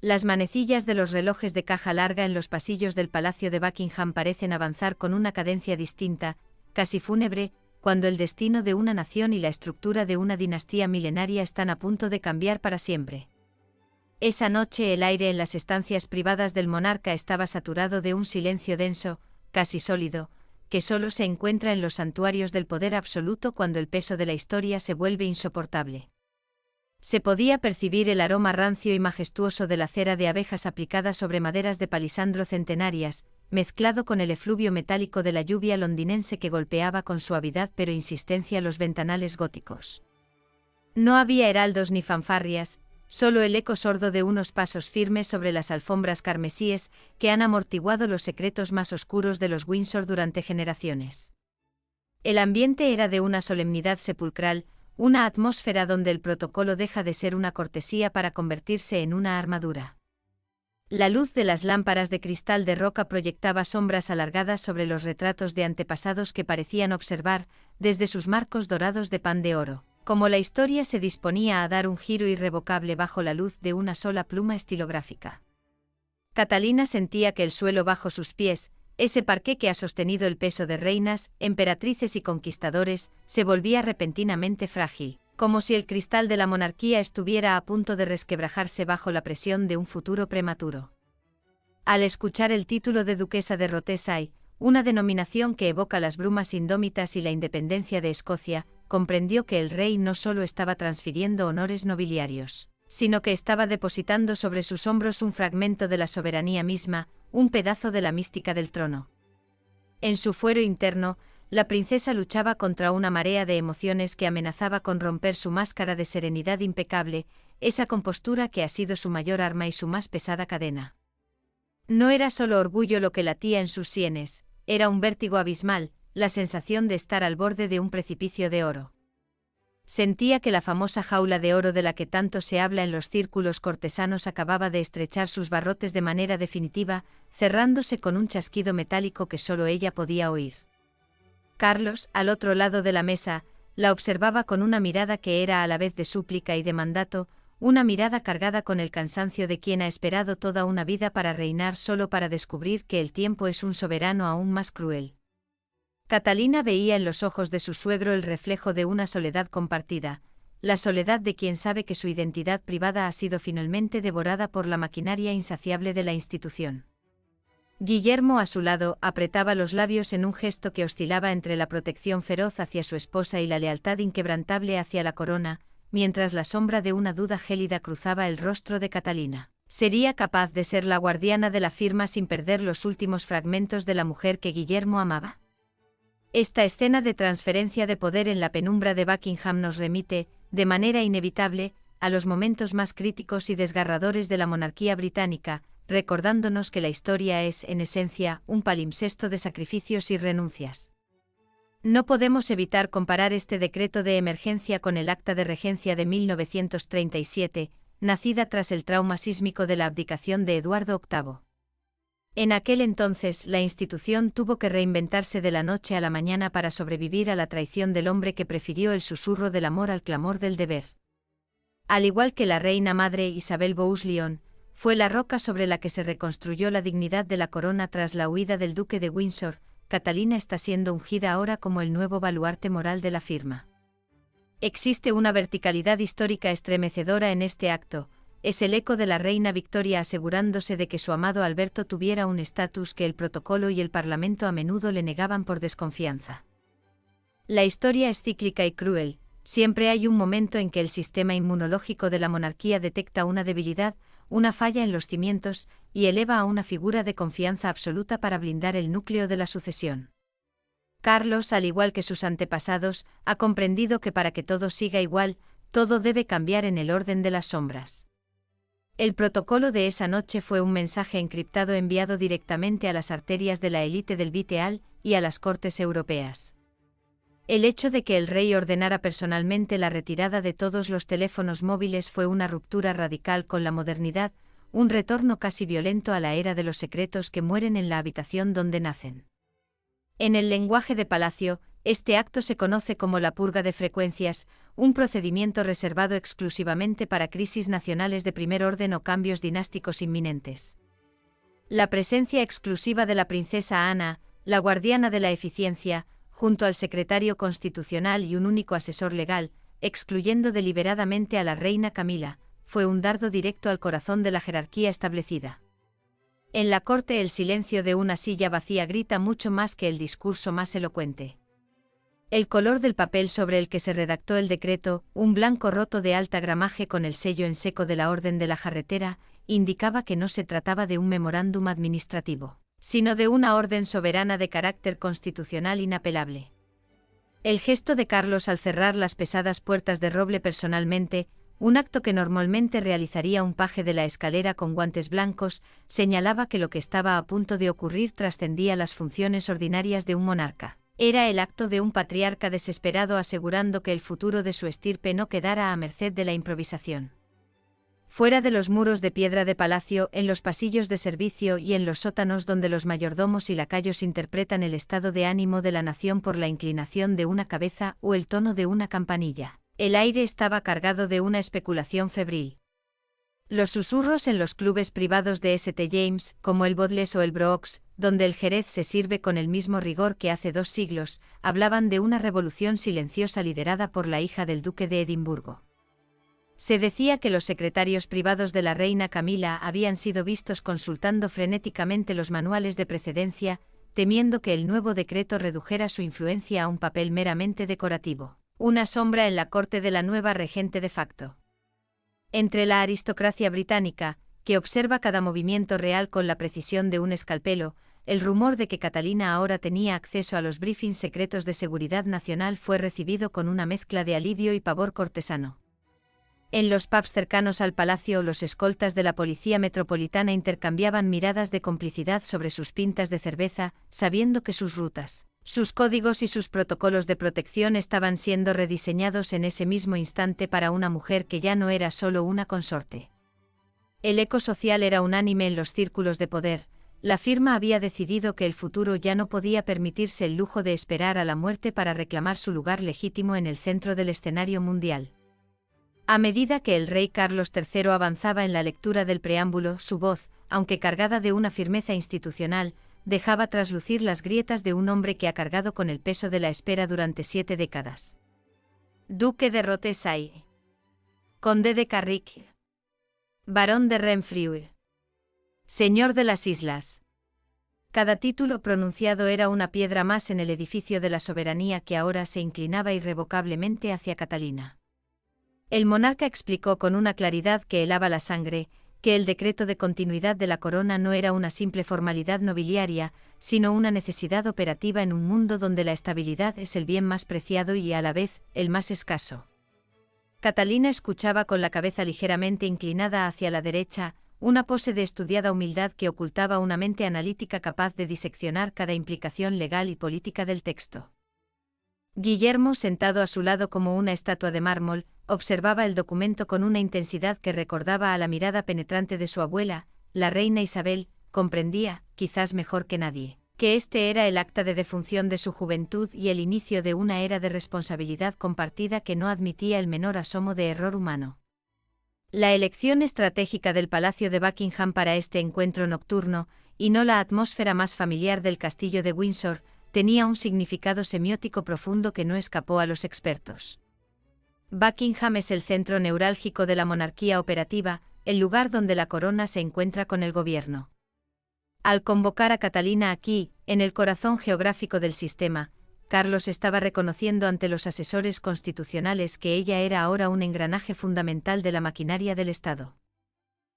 Las manecillas de los relojes de caja larga en los pasillos del Palacio de Buckingham parecen avanzar con una cadencia distinta, casi fúnebre, cuando el destino de una nación y la estructura de una dinastía milenaria están a punto de cambiar para siempre. Esa noche el aire en las estancias privadas del monarca estaba saturado de un silencio denso, casi sólido, que solo se encuentra en los santuarios del poder absoluto cuando el peso de la historia se vuelve insoportable. Se podía percibir el aroma rancio y majestuoso de la cera de abejas aplicada sobre maderas de palisandro centenarias, mezclado con el efluvio metálico de la lluvia londinense que golpeaba con suavidad pero insistencia los ventanales góticos. No había heraldos ni fanfarrias, solo el eco sordo de unos pasos firmes sobre las alfombras carmesíes que han amortiguado los secretos más oscuros de los Windsor durante generaciones. El ambiente era de una solemnidad sepulcral, una atmósfera donde el protocolo deja de ser una cortesía para convertirse en una armadura. La luz de las lámparas de cristal de roca proyectaba sombras alargadas sobre los retratos de antepasados que parecían observar, desde sus marcos dorados de pan de oro, como la historia se disponía a dar un giro irrevocable bajo la luz de una sola pluma estilográfica. Catalina sentía que el suelo bajo sus pies, ese parqué que ha sostenido el peso de reinas, emperatrices y conquistadores, se volvía repentinamente frágil, como si el cristal de la monarquía estuviera a punto de resquebrajarse bajo la presión de un futuro prematuro. Al escuchar el título de duquesa de Rothesay, una denominación que evoca las brumas indómitas y la independencia de Escocia, comprendió que el rey no solo estaba transfiriendo honores nobiliarios, sino que estaba depositando sobre sus hombros un fragmento de la soberanía misma, un pedazo de la mística del trono. En su fuero interno, la princesa luchaba contra una marea de emociones que amenazaba con romper su máscara de serenidad impecable, esa compostura que ha sido su mayor arma y su más pesada cadena. No era solo orgullo lo que latía en sus sienes, era un vértigo abismal, la sensación de estar al borde de un precipicio de oro. Sentía que la famosa jaula de oro de la que tanto se habla en los círculos cortesanos acababa de estrechar sus barrotes de manera definitiva, cerrándose con un chasquido metálico que solo ella podía oír. Carlos, al otro lado de la mesa, la observaba con una mirada que era a la vez de súplica y de mandato, una mirada cargada con el cansancio de quien ha esperado toda una vida para reinar solo para descubrir que el tiempo es un soberano aún más cruel. Catalina veía en los ojos de su suegro el reflejo de una soledad compartida, la soledad de quien sabe que su identidad privada ha sido finalmente devorada por la maquinaria insaciable de la institución. Guillermo a su lado apretaba los labios en un gesto que oscilaba entre la protección feroz hacia su esposa y la lealtad inquebrantable hacia la corona, mientras la sombra de una duda gélida cruzaba el rostro de Catalina. ¿Sería capaz de ser la guardiana de la firma sin perder los últimos fragmentos de la mujer que Guillermo amaba? Esta escena de transferencia de poder en la penumbra de Buckingham nos remite, de manera inevitable, a los momentos más críticos y desgarradores de la monarquía británica, recordándonos que la historia es, en esencia, un palimpsesto de sacrificios y renuncias. No podemos evitar comparar este decreto de emergencia con el Acta de Regencia de 1937, nacida tras el trauma sísmico de la abdicación de Eduardo VIII. En aquel entonces, la institución tuvo que reinventarse de la noche a la mañana para sobrevivir a la traición del hombre que prefirió el susurro del amor al clamor del deber. Al igual que la reina madre Isabel Bouillon, fue la roca sobre la que se reconstruyó la dignidad de la corona tras la huida del duque de Windsor. Catalina está siendo ungida ahora como el nuevo baluarte moral de la firma. Existe una verticalidad histórica estremecedora en este acto. Es el eco de la reina Victoria asegurándose de que su amado Alberto tuviera un estatus que el protocolo y el Parlamento a menudo le negaban por desconfianza. La historia es cíclica y cruel, siempre hay un momento en que el sistema inmunológico de la monarquía detecta una debilidad, una falla en los cimientos, y eleva a una figura de confianza absoluta para blindar el núcleo de la sucesión. Carlos, al igual que sus antepasados, ha comprendido que para que todo siga igual, todo debe cambiar en el orden de las sombras. El protocolo de esa noche fue un mensaje encriptado enviado directamente a las arterias de la élite del Viteal y a las cortes europeas. El hecho de que el rey ordenara personalmente la retirada de todos los teléfonos móviles fue una ruptura radical con la modernidad, un retorno casi violento a la era de los secretos que mueren en la habitación donde nacen. En el lenguaje de palacio, Este acto se conoce como la purga de frecuencias, un procedimiento reservado exclusivamente para crisis nacionales de primer orden o cambios dinásticos inminentes. La presencia exclusiva de la princesa Ana, la guardiana de la eficiencia, junto al secretario constitucional y un único asesor legal, excluyendo deliberadamente a la reina Camila, fue un dardo directo al corazón de la jerarquía establecida. En la corte el silencio de una silla vacía grita mucho más que el discurso más elocuente. El color del papel sobre el que se redactó el decreto, un blanco roto de alta gramaje con el sello en seco de la Orden de la Jarretera, indicaba que no se trataba de un memorándum administrativo, sino de una orden soberana de carácter constitucional inapelable. El gesto de Carlos al cerrar las pesadas puertas de roble personalmente, un acto que normalmente realizaría un paje de la escalera con guantes blancos, señalaba que lo que estaba a punto de ocurrir trascendía las funciones ordinarias de un monarca. Era el acto de un patriarca desesperado asegurando que el futuro de su estirpe no quedara a merced de la improvisación. Fuera de los muros de piedra de palacio, en los pasillos de servicio y en los sótanos donde los mayordomos y lacayos interpretan el estado de ánimo de la nación por la inclinación de una cabeza o el tono de una campanilla, el aire estaba cargado de una especulación febril. Los susurros en los clubes privados de St. James, como el Bodles o el Brooks, donde el jerez se sirve con el mismo rigor que hace 2 siglos, hablaban de una revolución silenciosa liderada por la hija del duque de Edimburgo. Se decía que los secretarios privados de la reina Camila habían sido vistos consultando frenéticamente los manuales de precedencia, temiendo que el nuevo decreto redujera su influencia a un papel meramente decorativo, una sombra en la corte de la nueva regente de facto. Entre la aristocracia británica, que observa cada movimiento real con la precisión de un escalpelo, el rumor de que Catalina ahora tenía acceso a los briefings secretos de seguridad nacional fue recibido con una mezcla de alivio y pavor cortesano. En los pubs cercanos al palacio, los escoltas de la policía metropolitana intercambiaban miradas de complicidad sobre sus pintas de cerveza, sabiendo que sus rutas, sus códigos y sus protocolos de protección estaban siendo rediseñados en ese mismo instante para una mujer que ya no era solo una consorte. El eco social era unánime en los círculos de poder. La firma había decidido que el futuro ya no podía permitirse el lujo de esperar a la muerte para reclamar su lugar legítimo en el centro del escenario mundial. A medida que el rey Carlos III avanzaba en la lectura del preámbulo, su voz, aunque cargada de una firmeza institucional, dejaba traslucir las grietas de un hombre que ha cargado con el peso de la espera durante 7 décadas. Duque de Rothesay. Conde de Carrick. Barón de Renfrew. Señor de las Islas. Cada título pronunciado era una piedra más en el edificio de la soberanía que ahora se inclinaba irrevocablemente hacia Catalina. El monarca explicó con una claridad que helaba la sangre, que el decreto de continuidad de la corona no era una simple formalidad nobiliaria, sino una necesidad operativa en un mundo donde la estabilidad es el bien más preciado y a la vez, el más escaso. Catalina escuchaba con la cabeza ligeramente inclinada hacia la derecha, una pose de estudiada humildad que ocultaba una mente analítica capaz de diseccionar cada implicación legal y política del texto. Guillermo, sentado a su lado como una estatua de mármol, observaba el documento con una intensidad que recordaba a la mirada penetrante de su abuela, la reina Isabel. Comprendía, quizás mejor que nadie, que este era el acta de defunción de su juventud y el inicio de una era de responsabilidad compartida que no admitía el menor asomo de error humano. La elección estratégica del Palacio de Buckingham para este encuentro nocturno, y no la atmósfera más familiar del castillo de Windsor, tenía un significado semiótico profundo que no escapó a los expertos. Buckingham es el centro neurálgico de la monarquía operativa, el lugar donde la corona se encuentra con el gobierno. Al convocar a Catalina aquí, en el corazón geográfico del sistema, Carlos estaba reconociendo ante los asesores constitucionales que ella era ahora un engranaje fundamental de la maquinaria del Estado.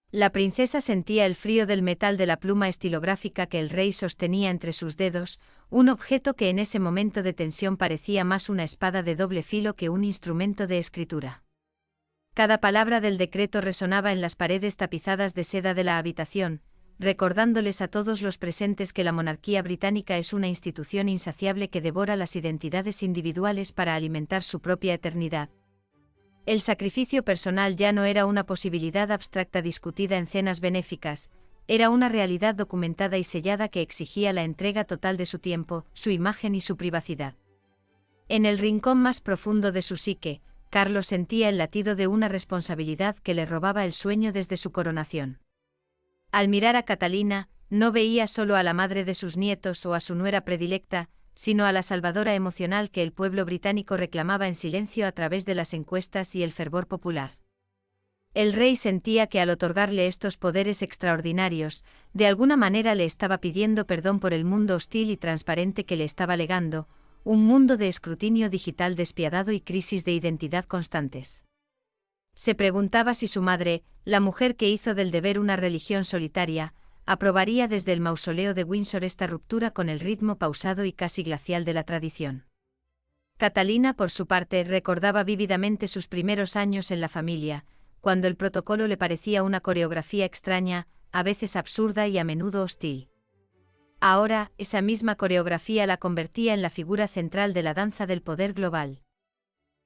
La princesa sentía el frío del metal de la pluma estilográfica que el rey sostenía entre sus dedos, un objeto que en ese momento de tensión parecía más una espada de doble filo que un instrumento de escritura. Cada palabra del decreto resonaba en las paredes tapizadas de seda de la habitación, recordándoles a todos los presentes que la monarquía británica es una institución insaciable que devora las identidades individuales para alimentar su propia eternidad. El sacrificio personal ya no era una posibilidad abstracta discutida en cenas benéficas, era una realidad documentada y sellada que exigía la entrega total de su tiempo, su imagen y su privacidad. En el rincón más profundo de su psique, Carlos sentía el latido de una responsabilidad que le robaba el sueño desde su coronación. Al mirar a Catalina, no veía solo a la madre de sus nietos o a su nuera predilecta, sino a la salvadora emocional que el pueblo británico reclamaba en silencio a través de las encuestas y el fervor popular. El rey sentía que al otorgarle estos poderes extraordinarios, de alguna manera le estaba pidiendo perdón por el mundo hostil y transparente que le estaba legando, un mundo de escrutinio digital despiadado y crisis de identidad constantes. Se preguntaba si su madre, la mujer que hizo del deber una religión solitaria, aprobaría desde el mausoleo de Windsor esta ruptura con el ritmo pausado y casi glacial de la tradición. Catalina, por su parte, recordaba vívidamente sus primeros años en la familia, cuando el protocolo le parecía una coreografía extraña, a veces absurda y a menudo hostil. Ahora, esa misma coreografía la convertía en la figura central de la danza del poder global.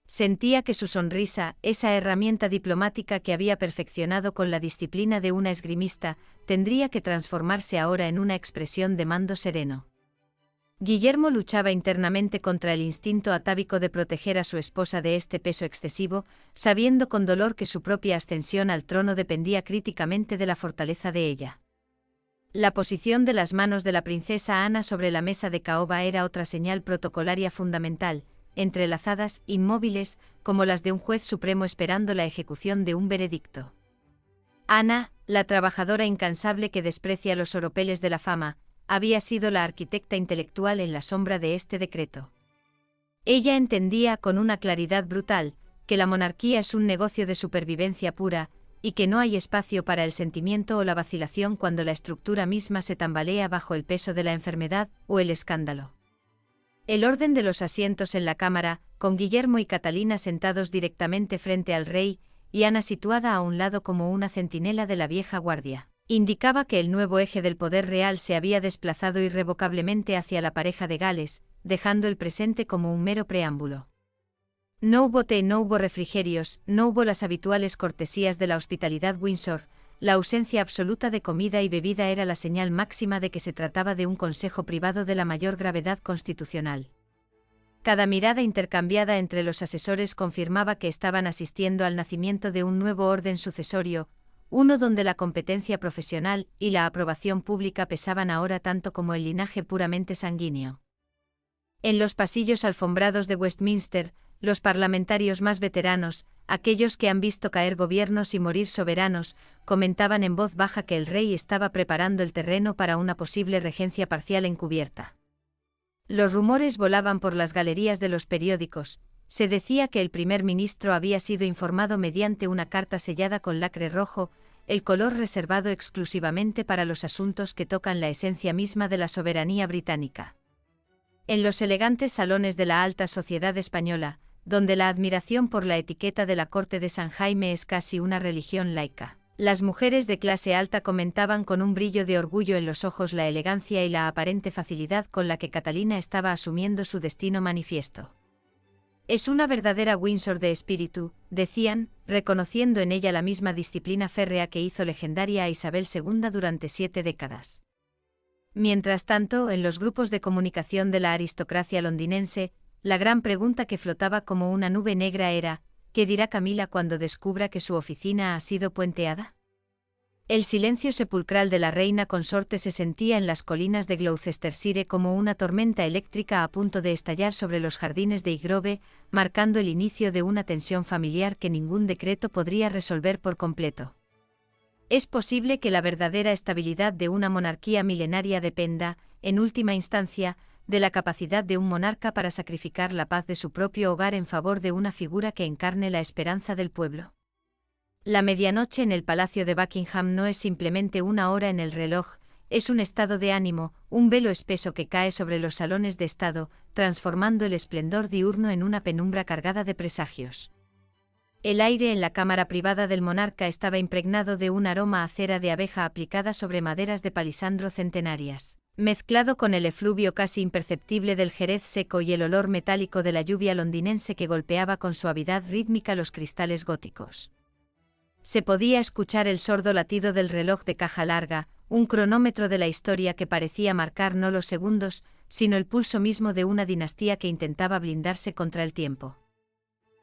Sentía que su sonrisa, esa herramienta diplomática que había perfeccionado con la disciplina de una esgrimista, tendría que transformarse ahora en una expresión de mando sereno. Guillermo luchaba internamente contra el instinto atávico de proteger a su esposa de este peso excesivo, sabiendo con dolor que su propia ascensión al trono dependía críticamente de la fortaleza de ella. La posición de las manos de la princesa Ana sobre la mesa de caoba era otra señal protocolaria fundamental, entrelazadas, inmóviles, como las de un juez supremo esperando la ejecución de un veredicto. Ana, la trabajadora incansable que desprecia los oropeles de la fama, había sido la arquitecta intelectual en la sombra de este decreto. Ella entendía con una claridad brutal que la monarquía es un negocio de supervivencia pura, y que no hay espacio para el sentimiento o la vacilación cuando la estructura misma se tambalea bajo el peso de la enfermedad o el escándalo. El orden de los asientos en la cámara, con Guillermo y Catalina sentados directamente frente al rey, y Ana situada a un lado como una centinela de la vieja guardia, indicaba que el nuevo eje del poder real se había desplazado irrevocablemente hacia la pareja de Gales, dejando el presente como un mero preámbulo. No hubo té, no hubo refrigerios, no hubo las habituales cortesías de la hospitalidad Windsor, la ausencia absoluta de comida y bebida era la señal máxima de que se trataba de un consejo privado de la mayor gravedad constitucional. Cada mirada intercambiada entre los asesores confirmaba que estaban asistiendo al nacimiento de un nuevo orden sucesorio, uno donde la competencia profesional y la aprobación pública pesaban ahora tanto como el linaje puramente sanguíneo. En los pasillos alfombrados de Westminster, los parlamentarios más veteranos, aquellos que han visto caer gobiernos y morir soberanos, comentaban en voz baja que el rey estaba preparando el terreno para una posible regencia parcial encubierta. Los rumores volaban por las galerías de los periódicos. Se decía que el primer ministro había sido informado mediante una carta sellada con lacre rojo, el color reservado exclusivamente para los asuntos que tocan la esencia misma de la soberanía británica. En los elegantes salones de la alta sociedad española, donde la admiración por la etiqueta de la corte de San Jaime es casi una religión laica, las mujeres de clase alta comentaban con un brillo de orgullo en los ojos la elegancia y la aparente facilidad con la que Catalina estaba asumiendo su destino manifiesto. Es una verdadera Windsor de espíritu, decían, reconociendo en ella la misma disciplina férrea que hizo legendaria a Isabel II durante 7 décadas. Mientras tanto, en los grupos de comunicación de la aristocracia londinense, la gran pregunta que flotaba como una nube negra era, ¿qué dirá Camila cuando descubra que su oficina ha sido puenteada? El silencio sepulcral de la reina consorte se sentía en las colinas de Gloucestershire como una tormenta eléctrica a punto de estallar sobre los jardines de Highgrove, marcando el inicio de una tensión familiar que ningún decreto podría resolver por completo. Es posible que la verdadera estabilidad de una monarquía milenaria dependa, en última instancia, de la capacidad de un monarca para sacrificar la paz de su propio hogar en favor de una figura que encarne la esperanza del pueblo. La medianoche en el Palacio de Buckingham no es simplemente una hora en el reloj, es un estado de ánimo, un velo espeso que cae sobre los salones de Estado, transformando el esplendor diurno en una penumbra cargada de presagios. El aire en la cámara privada del monarca estaba impregnado de un aroma a cera de abeja aplicada sobre maderas de palisandro centenarias, mezclado con el efluvio casi imperceptible del jerez seco y el olor metálico de la lluvia londinense que golpeaba con suavidad rítmica los cristales góticos. Se podía escuchar el sordo latido del reloj de caja larga, un cronómetro de la historia que parecía marcar no los segundos, sino el pulso mismo de una dinastía que intentaba blindarse contra el tiempo.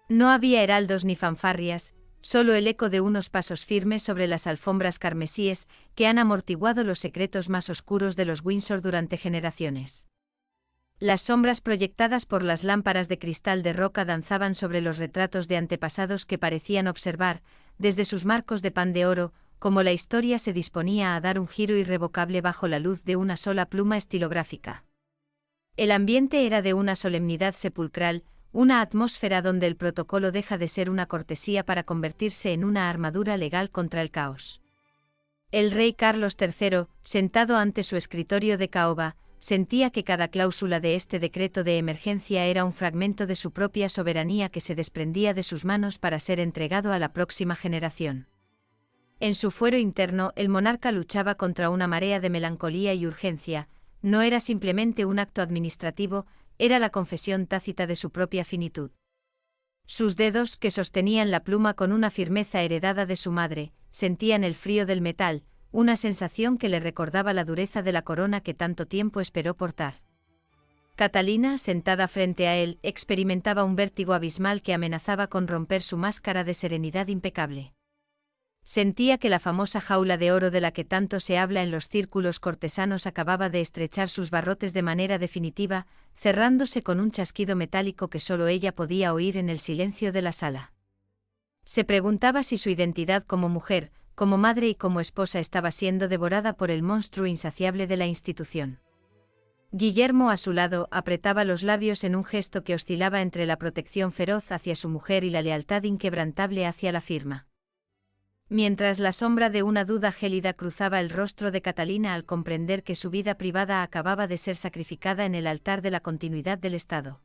No había heraldos ni fanfarrias, solo el eco de unos pasos firmes sobre las alfombras carmesíes que han amortiguado los secretos más oscuros de los Windsor durante generaciones. Las sombras proyectadas por las lámparas de cristal de roca danzaban sobre los retratos de antepasados que parecían observar, desde sus marcos de pan de oro, cómo la historia se disponía a dar un giro irrevocable bajo la luz de una sola pluma estilográfica. El ambiente era de una solemnidad sepulcral, una atmósfera donde el protocolo deja de ser una cortesía para convertirse en una armadura legal contra el caos. El rey Carlos III, sentado ante su escritorio de caoba, sentía que cada cláusula de este decreto de emergencia era un fragmento de su propia soberanía que se desprendía de sus manos para ser entregado a la próxima generación. En su fuero interno, el monarca luchaba contra una marea de melancolía y urgencia. No era simplemente un acto administrativo, era la confesión tácita de su propia finitud. Sus dedos, que sostenían la pluma con una firmeza heredada de su madre, sentían el frío del metal, una sensación que le recordaba la dureza de la corona que tanto tiempo esperó portar. Catalina, sentada frente a él, experimentaba un vértigo abismal que amenazaba con romper su máscara de serenidad impecable. Sentía que la famosa jaula de oro de la que tanto se habla en los círculos cortesanos acababa de estrechar sus barrotes de manera definitiva, cerrándose con un chasquido metálico que solo ella podía oír en el silencio de la sala. Se preguntaba si su identidad como mujer, como madre y como esposa estaba siendo devorada por el monstruo insaciable de la institución. Guillermo, a su lado, apretaba los labios en un gesto que oscilaba entre la protección feroz hacia su mujer y la lealtad inquebrantable hacia la firma. Mientras la sombra de una duda gélida cruzaba el rostro de Catalina al comprender que su vida privada acababa de ser sacrificada en el altar de la continuidad del Estado.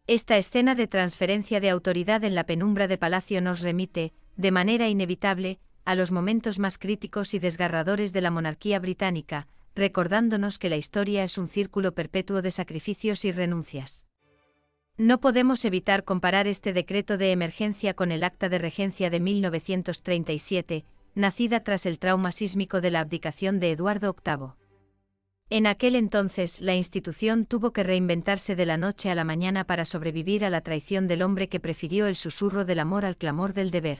Esta escena de transferencia de autoridad en la penumbra de palacio nos remite, de manera inevitable, a los momentos más críticos y desgarradores de la monarquía británica, recordándonos que la historia es un círculo perpetuo de sacrificios y renuncias. No podemos evitar comparar este decreto de emergencia con el Acta de Regencia de 1937, nacida tras el trauma sísmico de la abdicación de Eduardo VIII. En aquel entonces, la institución tuvo que reinventarse de la noche a la mañana para sobrevivir a la traición del hombre que prefirió el susurro del amor al clamor del deber.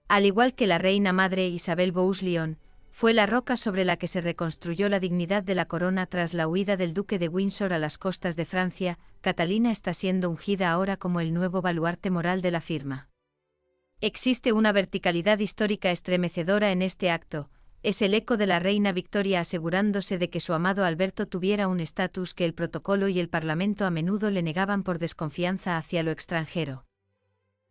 Al igual que la reina madre Isabel Bouillon, fue la roca sobre la que se reconstruyó la dignidad de la corona tras la huida del duque de Windsor a las costas de Francia. Catalina está siendo ungida ahora como el nuevo baluarte moral de la firma. Existe una verticalidad histórica estremecedora en este acto, es el eco de la reina Victoria asegurándose de que su amado Alberto tuviera un estatus que el protocolo y el Parlamento a menudo le negaban por desconfianza hacia lo extranjero.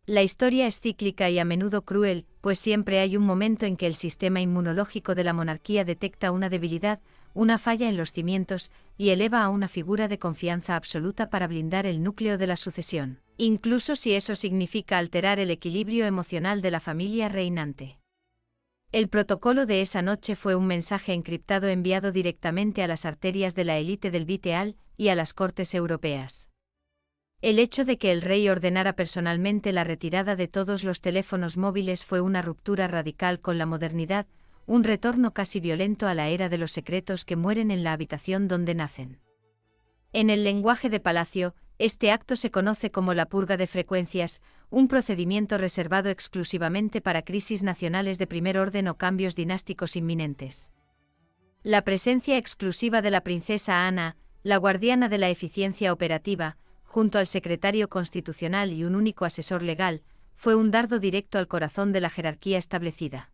La historia es cíclica y a menudo cruel, pues siempre hay un momento en que el sistema inmunológico de la monarquía detecta una debilidad, una falla en los cimientos, y eleva a una figura de confianza absoluta para blindar el núcleo de la sucesión, incluso si eso significa alterar el equilibrio emocional de la familia reinante. El protocolo de esa noche fue un mensaje encriptado enviado directamente a las arterias de la élite del Viteal y a las cortes europeas. El hecho de que el rey ordenara personalmente la retirada de todos los teléfonos móviles fue una ruptura radical con la modernidad, un retorno casi violento a la era de los secretos que mueren en la habitación donde nacen. En el lenguaje de palacio, este acto se conoce como la purga de frecuencias, un procedimiento reservado exclusivamente para crisis nacionales de primer orden o cambios dinásticos inminentes. La presencia exclusiva de la princesa Ana, la guardiana de la eficiencia operativa, junto al secretario constitucional y un único asesor legal, fue un dardo directo al corazón de la jerarquía establecida.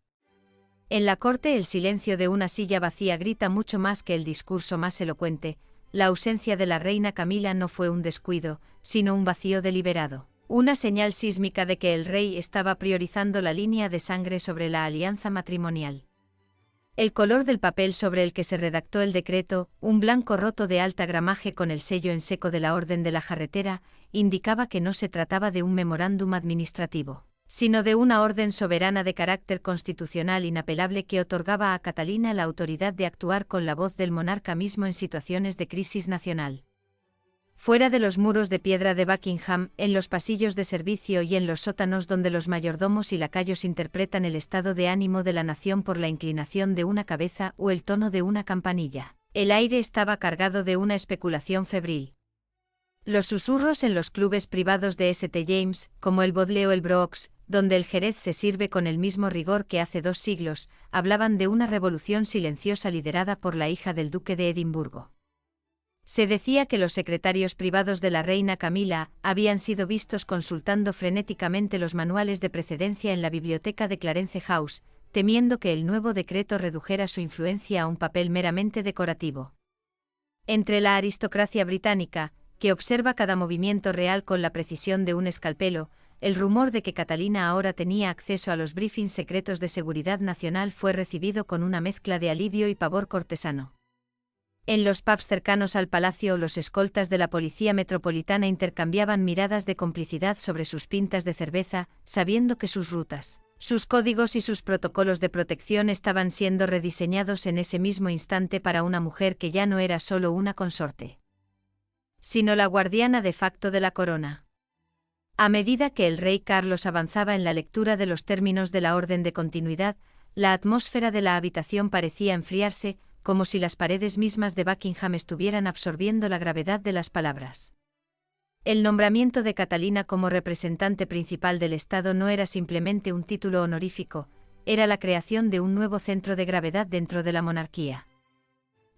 En la corte el silencio de una silla vacía grita mucho más que el discurso más elocuente. La ausencia de la reina Camila no fue un descuido, sino un vacío deliberado, una señal sísmica de que el rey estaba priorizando la línea de sangre sobre la alianza matrimonial. El color del papel sobre el que se redactó el decreto, un blanco roto de alta gramaje con el sello en seco de la Orden de la Jarretera, indicaba que no se trataba de un memorándum administrativo, sino de una orden soberana de carácter constitucional inapelable que otorgaba a Catalina la autoridad de actuar con la voz del monarca mismo en situaciones de crisis nacional. Fuera de los muros de piedra de Buckingham, en los pasillos de servicio y en los sótanos donde los mayordomos y lacayos interpretan el estado de ánimo de la nación por la inclinación de una cabeza o el tono de una campanilla, El aire estaba cargado de una especulación febril. Los susurros en los clubes privados de St. James, como el Bodle o el Brooks, donde el jerez se sirve con el mismo rigor que hace 2 siglos, hablaban de una revolución silenciosa liderada por la hija del duque de Edimburgo. Se decía que los secretarios privados de la reina Camila habían sido vistos consultando frenéticamente los manuales de precedencia en la biblioteca de Clarence House, temiendo que el nuevo decreto redujera su influencia a un papel meramente decorativo. Entre la aristocracia británica, que observa cada movimiento real con la precisión de un escalpelo, el rumor de que Catalina ahora tenía acceso a los briefings secretos de seguridad nacional fue recibido con una mezcla de alivio y pavor cortesano. En los pubs cercanos al palacio, los escoltas de la policía metropolitana intercambiaban miradas de complicidad sobre sus pintas de cerveza, sabiendo que sus rutas, sus códigos y sus protocolos de protección estaban siendo rediseñados en ese mismo instante para una mujer que ya no era solo una consorte, sino la guardiana de facto de la corona. A medida que el rey Carlos avanzaba en la lectura de los términos de la orden de continuidad, la atmósfera de la habitación parecía enfriarse, como si las paredes mismas de Buckingham estuvieran absorbiendo la gravedad de las palabras. El nombramiento de Catalina como representante principal del Estado no era simplemente un título honorífico, era la creación de un nuevo centro de gravedad dentro de la monarquía.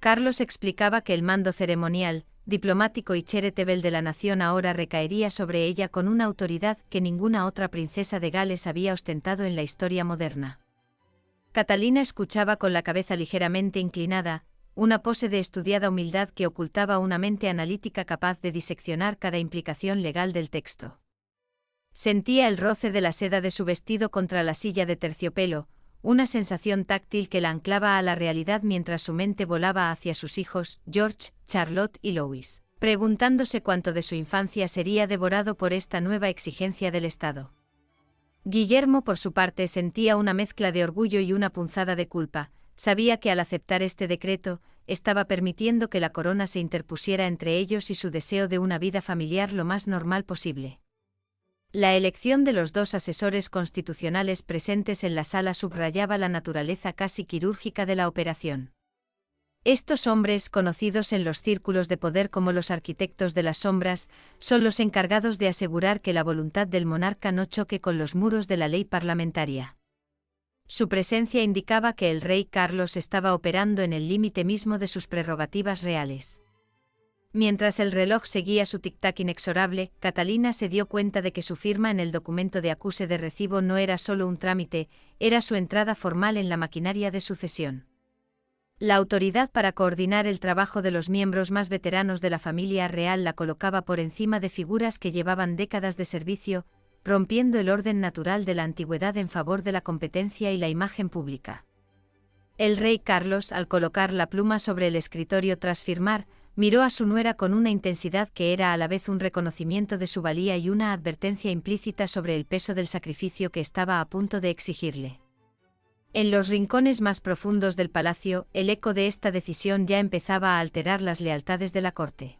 Carlos explicaba que el mando ceremonial, diplomático y charitable de la nación ahora recaería sobre ella con una autoridad que ninguna otra princesa de Gales había ostentado en la historia moderna. Catalina escuchaba con la cabeza ligeramente inclinada, una pose de estudiada humildad que ocultaba una mente analítica capaz de diseccionar cada implicación legal del texto. Sentía el roce de la seda de su vestido contra la silla de terciopelo, una sensación táctil que la anclaba a la realidad mientras su mente volaba hacia sus hijos, George, Charlotte y Louis, preguntándose cuánto de su infancia sería devorado por esta nueva exigencia del Estado. Guillermo, por su parte, sentía una mezcla de orgullo y una punzada de culpa. Sabía que al aceptar este decreto, estaba permitiendo que la corona se interpusiera entre ellos y su deseo de una vida familiar lo más normal posible. La elección de los 2 asesores constitucionales presentes en la sala subrayaba la naturaleza casi quirúrgica de la operación. Estos hombres, conocidos en los círculos de poder como los arquitectos de las sombras, son los encargados de asegurar que la voluntad del monarca no choque con los muros de la ley parlamentaria. Su presencia indicaba que el rey Carlos estaba operando en el límite mismo de sus prerrogativas reales. Mientras el reloj seguía su tic-tac inexorable, Catalina se dio cuenta de que su firma en el documento de acuse de recibo no era solo un trámite, era su entrada formal en la maquinaria de sucesión. La autoridad para coordinar el trabajo de los miembros más veteranos de la familia real la colocaba por encima de figuras que llevaban décadas de servicio, rompiendo el orden natural de la antigüedad en favor de la competencia y la imagen pública. El rey Carlos, al colocar la pluma sobre el escritorio tras firmar, miró a su nuera con una intensidad que era a la vez un reconocimiento de su valía y una advertencia implícita sobre el peso del sacrificio que estaba a punto de exigirle. En los rincones más profundos del palacio, el eco de esta decisión ya empezaba a alterar las lealtades de la corte.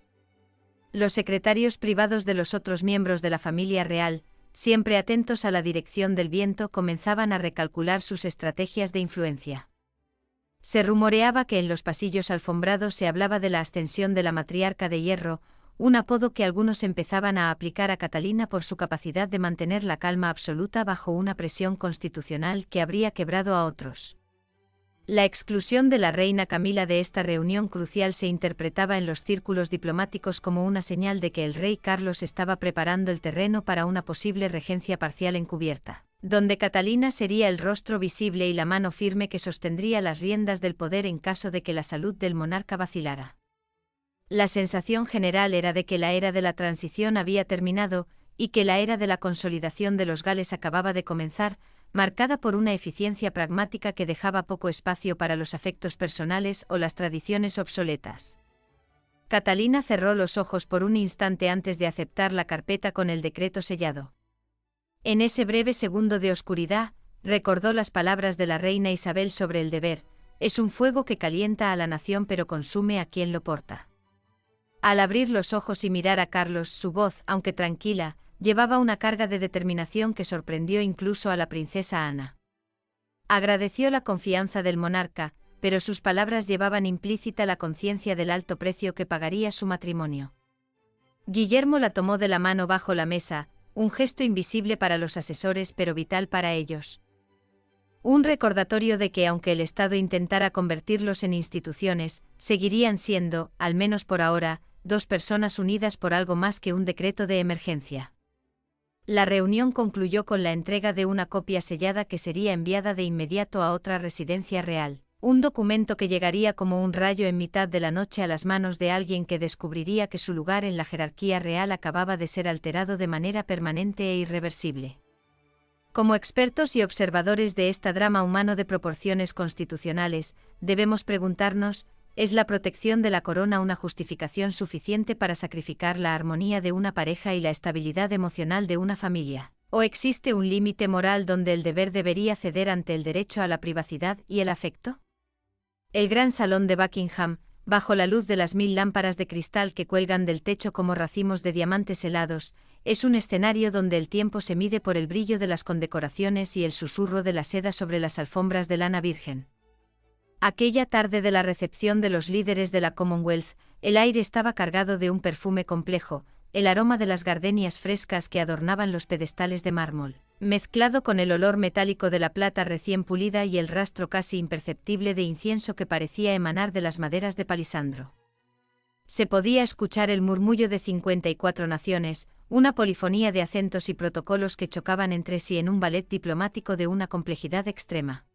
Los secretarios privados de los otros miembros de la familia real, siempre atentos a la dirección del viento, comenzaban a recalcular sus estrategias de influencia. Se rumoreaba que en los pasillos alfombrados se hablaba de la ascensión de la matriarca de hierro, un apodo que algunos empezaban a aplicar a Catalina por su capacidad de mantener la calma absoluta bajo una presión constitucional que habría quebrado a otros. La exclusión de la reina Camila de esta reunión crucial se interpretaba en los círculos diplomáticos como una señal de que el rey Carlos estaba preparando el terreno para una posible regencia parcial encubierta, donde Catalina sería el rostro visible y la mano firme que sostendría las riendas del poder en caso de que la salud del monarca vacilara. La sensación general era de que la era de la transición había terminado, y que la era de la consolidación de los Gales acababa de comenzar, marcada por una eficiencia pragmática que dejaba poco espacio para los afectos personales o las tradiciones obsoletas. Catalina cerró los ojos por un instante antes de aceptar la carpeta con el decreto sellado. En ese breve segundo de oscuridad, recordó las palabras de la reina Isabel sobre el deber: es un fuego que calienta a la nación pero consume a quien lo porta. Al abrir los ojos y mirar a Carlos, su voz, aunque tranquila, llevaba una carga de determinación que sorprendió incluso a la princesa Ana. Agradeció la confianza del monarca, pero sus palabras llevaban implícita la conciencia del alto precio que pagaría su matrimonio. Guillermo la tomó de la mano bajo la mesa, un gesto invisible para los asesores pero vital para ellos. Un recordatorio de que aunque el Estado intentara convertirlos en instituciones, seguirían siendo, al menos por ahora, dos personas unidas por algo más que un decreto de emergencia. La reunión concluyó con la entrega de una copia sellada que sería enviada de inmediato a otra residencia real, un documento que llegaría como un rayo en mitad de la noche a las manos de alguien que descubriría que su lugar en la jerarquía real acababa de ser alterado de manera permanente e irreversible. Como expertos y observadores de este drama humano de proporciones constitucionales, debemos preguntarnos, ¿es la protección de la corona una justificación suficiente para sacrificar la armonía de una pareja y la estabilidad emocional de una familia? ¿O existe un límite moral donde el deber debería ceder ante el derecho a la privacidad y el afecto? El gran salón de Buckingham, bajo la luz de las 1000 lámparas de cristal que cuelgan del techo como racimos de diamantes helados, es un escenario donde el tiempo se mide por el brillo de las condecoraciones y el susurro de la seda sobre las alfombras de lana virgen. Aquella tarde de la recepción de los líderes de la Commonwealth, el aire estaba cargado de un perfume complejo, el aroma de las gardenias frescas que adornaban los pedestales de mármol, mezclado con el olor metálico de la plata recién pulida y el rastro casi imperceptible de incienso que parecía emanar de las maderas de palisandro. Se podía escuchar el murmullo de 54 naciones, una polifonía de acentos y protocolos que chocaban entre sí en un ballet diplomático de una complejidad extrema.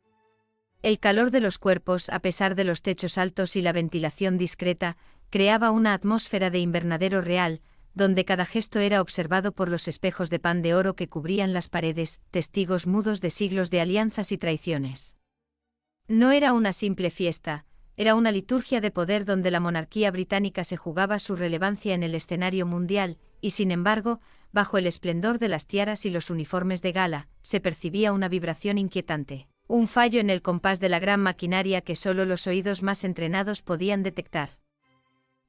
El calor de los cuerpos, a pesar de los techos altos y la ventilación discreta, creaba una atmósfera de invernadero real, donde cada gesto era observado por los espejos de pan de oro que cubrían las paredes, testigos mudos de siglos de alianzas y traiciones. No era una simple fiesta, era una liturgia de poder donde la monarquía británica se jugaba su relevancia en el escenario mundial, y sin embargo, bajo el esplendor de las tiaras y los uniformes de gala, se percibía una vibración inquietante, un fallo en el compás de la gran maquinaria que solo los oídos más entrenados podían detectar.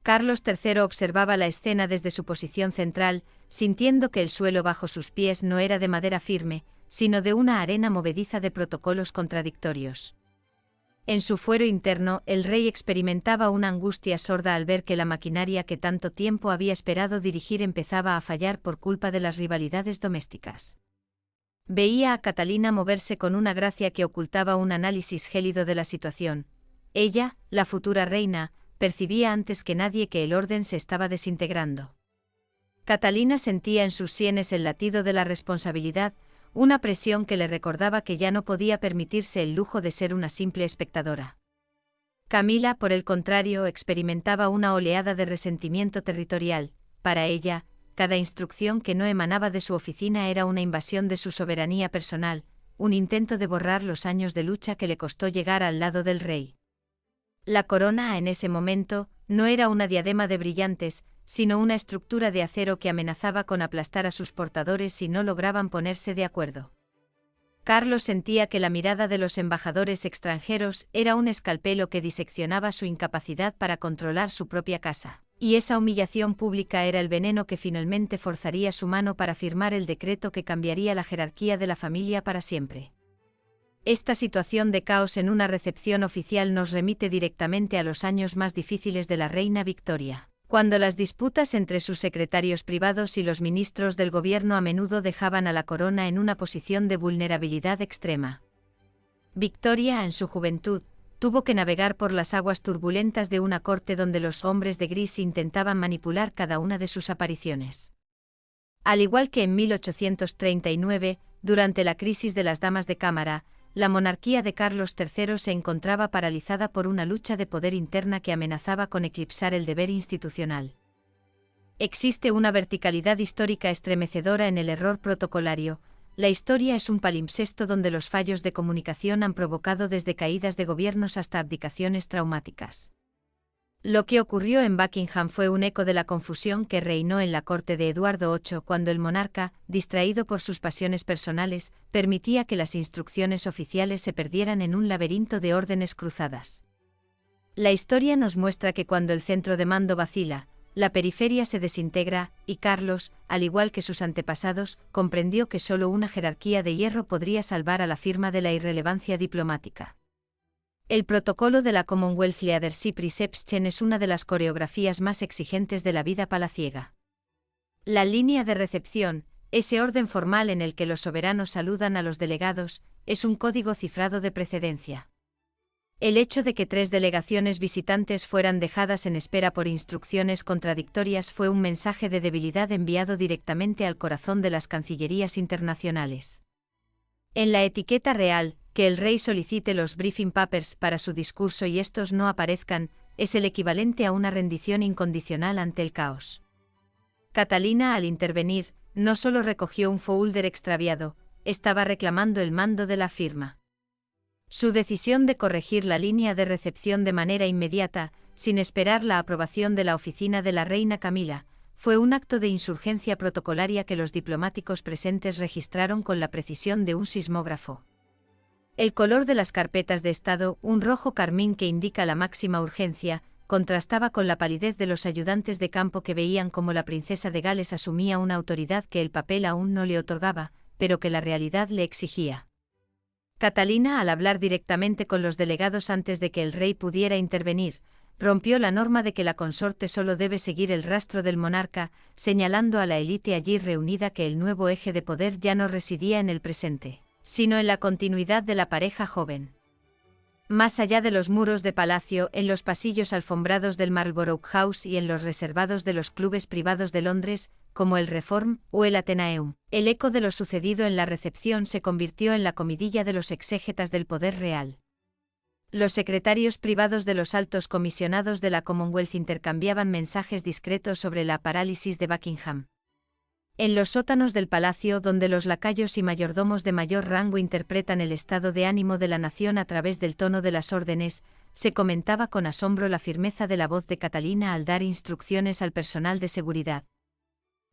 Carlos III observaba la escena desde su posición central, sintiendo que el suelo bajo sus pies no era de madera firme, sino de una arena movediza de protocolos contradictorios. En su fuero interno, el rey experimentaba una angustia sorda al ver que la maquinaria que tanto tiempo había esperado dirigir empezaba a fallar por culpa de las rivalidades domésticas. Veía a Catalina moverse con una gracia que ocultaba un análisis gélido de la situación. Ella, la futura reina, percibía antes que nadie que el orden se estaba desintegrando. Catalina sentía en sus sienes el latido de la responsabilidad, una presión que le recordaba que ya no podía permitirse el lujo de ser una simple espectadora. Camila, por el contrario, experimentaba una oleada de resentimiento territorial. Para ella, cada instrucción que no emanaba de su oficina era una invasión de su soberanía personal, un intento de borrar los años de lucha que le costó llegar al lado del rey. La corona, en ese momento, no era una diadema de brillantes, sino una estructura de acero que amenazaba con aplastar a sus portadores si no lograban ponerse de acuerdo. Carlos sentía que la mirada de los embajadores extranjeros era un escalpelo que diseccionaba su incapacidad para controlar su propia casa, y esa humillación pública era el veneno que finalmente forzaría su mano para firmar el decreto que cambiaría la jerarquía de la familia para siempre. Esta situación de caos en una recepción oficial nos remite directamente a los años más difíciles de la reina Victoria, cuando las disputas entre sus secretarios privados y los ministros del gobierno a menudo dejaban a la corona en una posición de vulnerabilidad extrema. Victoria, en su juventud, tuvo que navegar por las aguas turbulentas de una corte donde los hombres de gris intentaban manipular cada una de sus apariciones. Al igual que en 1839, durante la crisis de las damas de cámara, la monarquía de Carlos III se encontraba paralizada por una lucha de poder interna que amenazaba con eclipsar el deber institucional. Existe una verticalidad histórica estremecedora en el error protocolario. La historia es un palimpsesto donde los fallos de comunicación han provocado desde caídas de gobiernos hasta abdicaciones traumáticas. Lo que ocurrió en Buckingham fue un eco de la confusión que reinó en la corte de Eduardo VIII cuando el monarca, distraído por sus pasiones personales, permitía que las instrucciones oficiales se perdieran en un laberinto de órdenes cruzadas. La historia nos muestra que cuando el centro de mando vacila, la periferia se desintegra, y Carlos, al igual que sus antepasados, comprendió que solo una jerarquía de hierro podría salvar a la firma de la irrelevancia diplomática. El protocolo de la Commonwealth Leadership Reception es una de las coreografías más exigentes de la vida palaciega. La línea de recepción, ese orden formal en el que los soberanos saludan a los delegados, es un código cifrado de precedencia. El hecho de que 3 delegaciones visitantes fueran dejadas en espera por instrucciones contradictorias fue un mensaje de debilidad enviado directamente al corazón de las cancillerías internacionales. En la etiqueta real, que el rey solicite los briefing papers para su discurso y estos no aparezcan, es el equivalente a una rendición incondicional ante el caos. Catalina, al intervenir, no solo recogió un folder extraviado, estaba reclamando el mando de la firma. Su decisión de corregir la línea de recepción de manera inmediata, sin esperar la aprobación de la oficina de la reina Camila, fue un acto de insurgencia protocolaria que los diplomáticos presentes registraron con la precisión de un sismógrafo. El color de las carpetas de Estado, un rojo carmín que indica la máxima urgencia, contrastaba con la palidez de los ayudantes de campo que veían cómo la princesa de Gales asumía una autoridad que el papel aún no le otorgaba, pero que la realidad le exigía. Catalina, al hablar directamente con los delegados antes de que el rey pudiera intervenir, rompió la norma de que la consorte solo debe seguir el rastro del monarca, señalando a la élite allí reunida que el nuevo eje de poder ya no residía en el presente, sino en la continuidad de la pareja joven. Más allá de los muros de palacio, en los pasillos alfombrados del Marlborough House y en los reservados de los clubes privados de Londres, como el Reform o el Athenaeum, el eco de lo sucedido en la recepción se convirtió en la comidilla de los exégetas del poder real. Los secretarios privados de los altos comisionados de la Commonwealth intercambiaban mensajes discretos sobre la parálisis de Buckingham. En los sótanos del palacio, donde los lacayos y mayordomos de mayor rango interpretan el estado de ánimo de la nación a través del tono de las órdenes, se comentaba con asombro la firmeza de la voz de Catalina al dar instrucciones al personal de seguridad.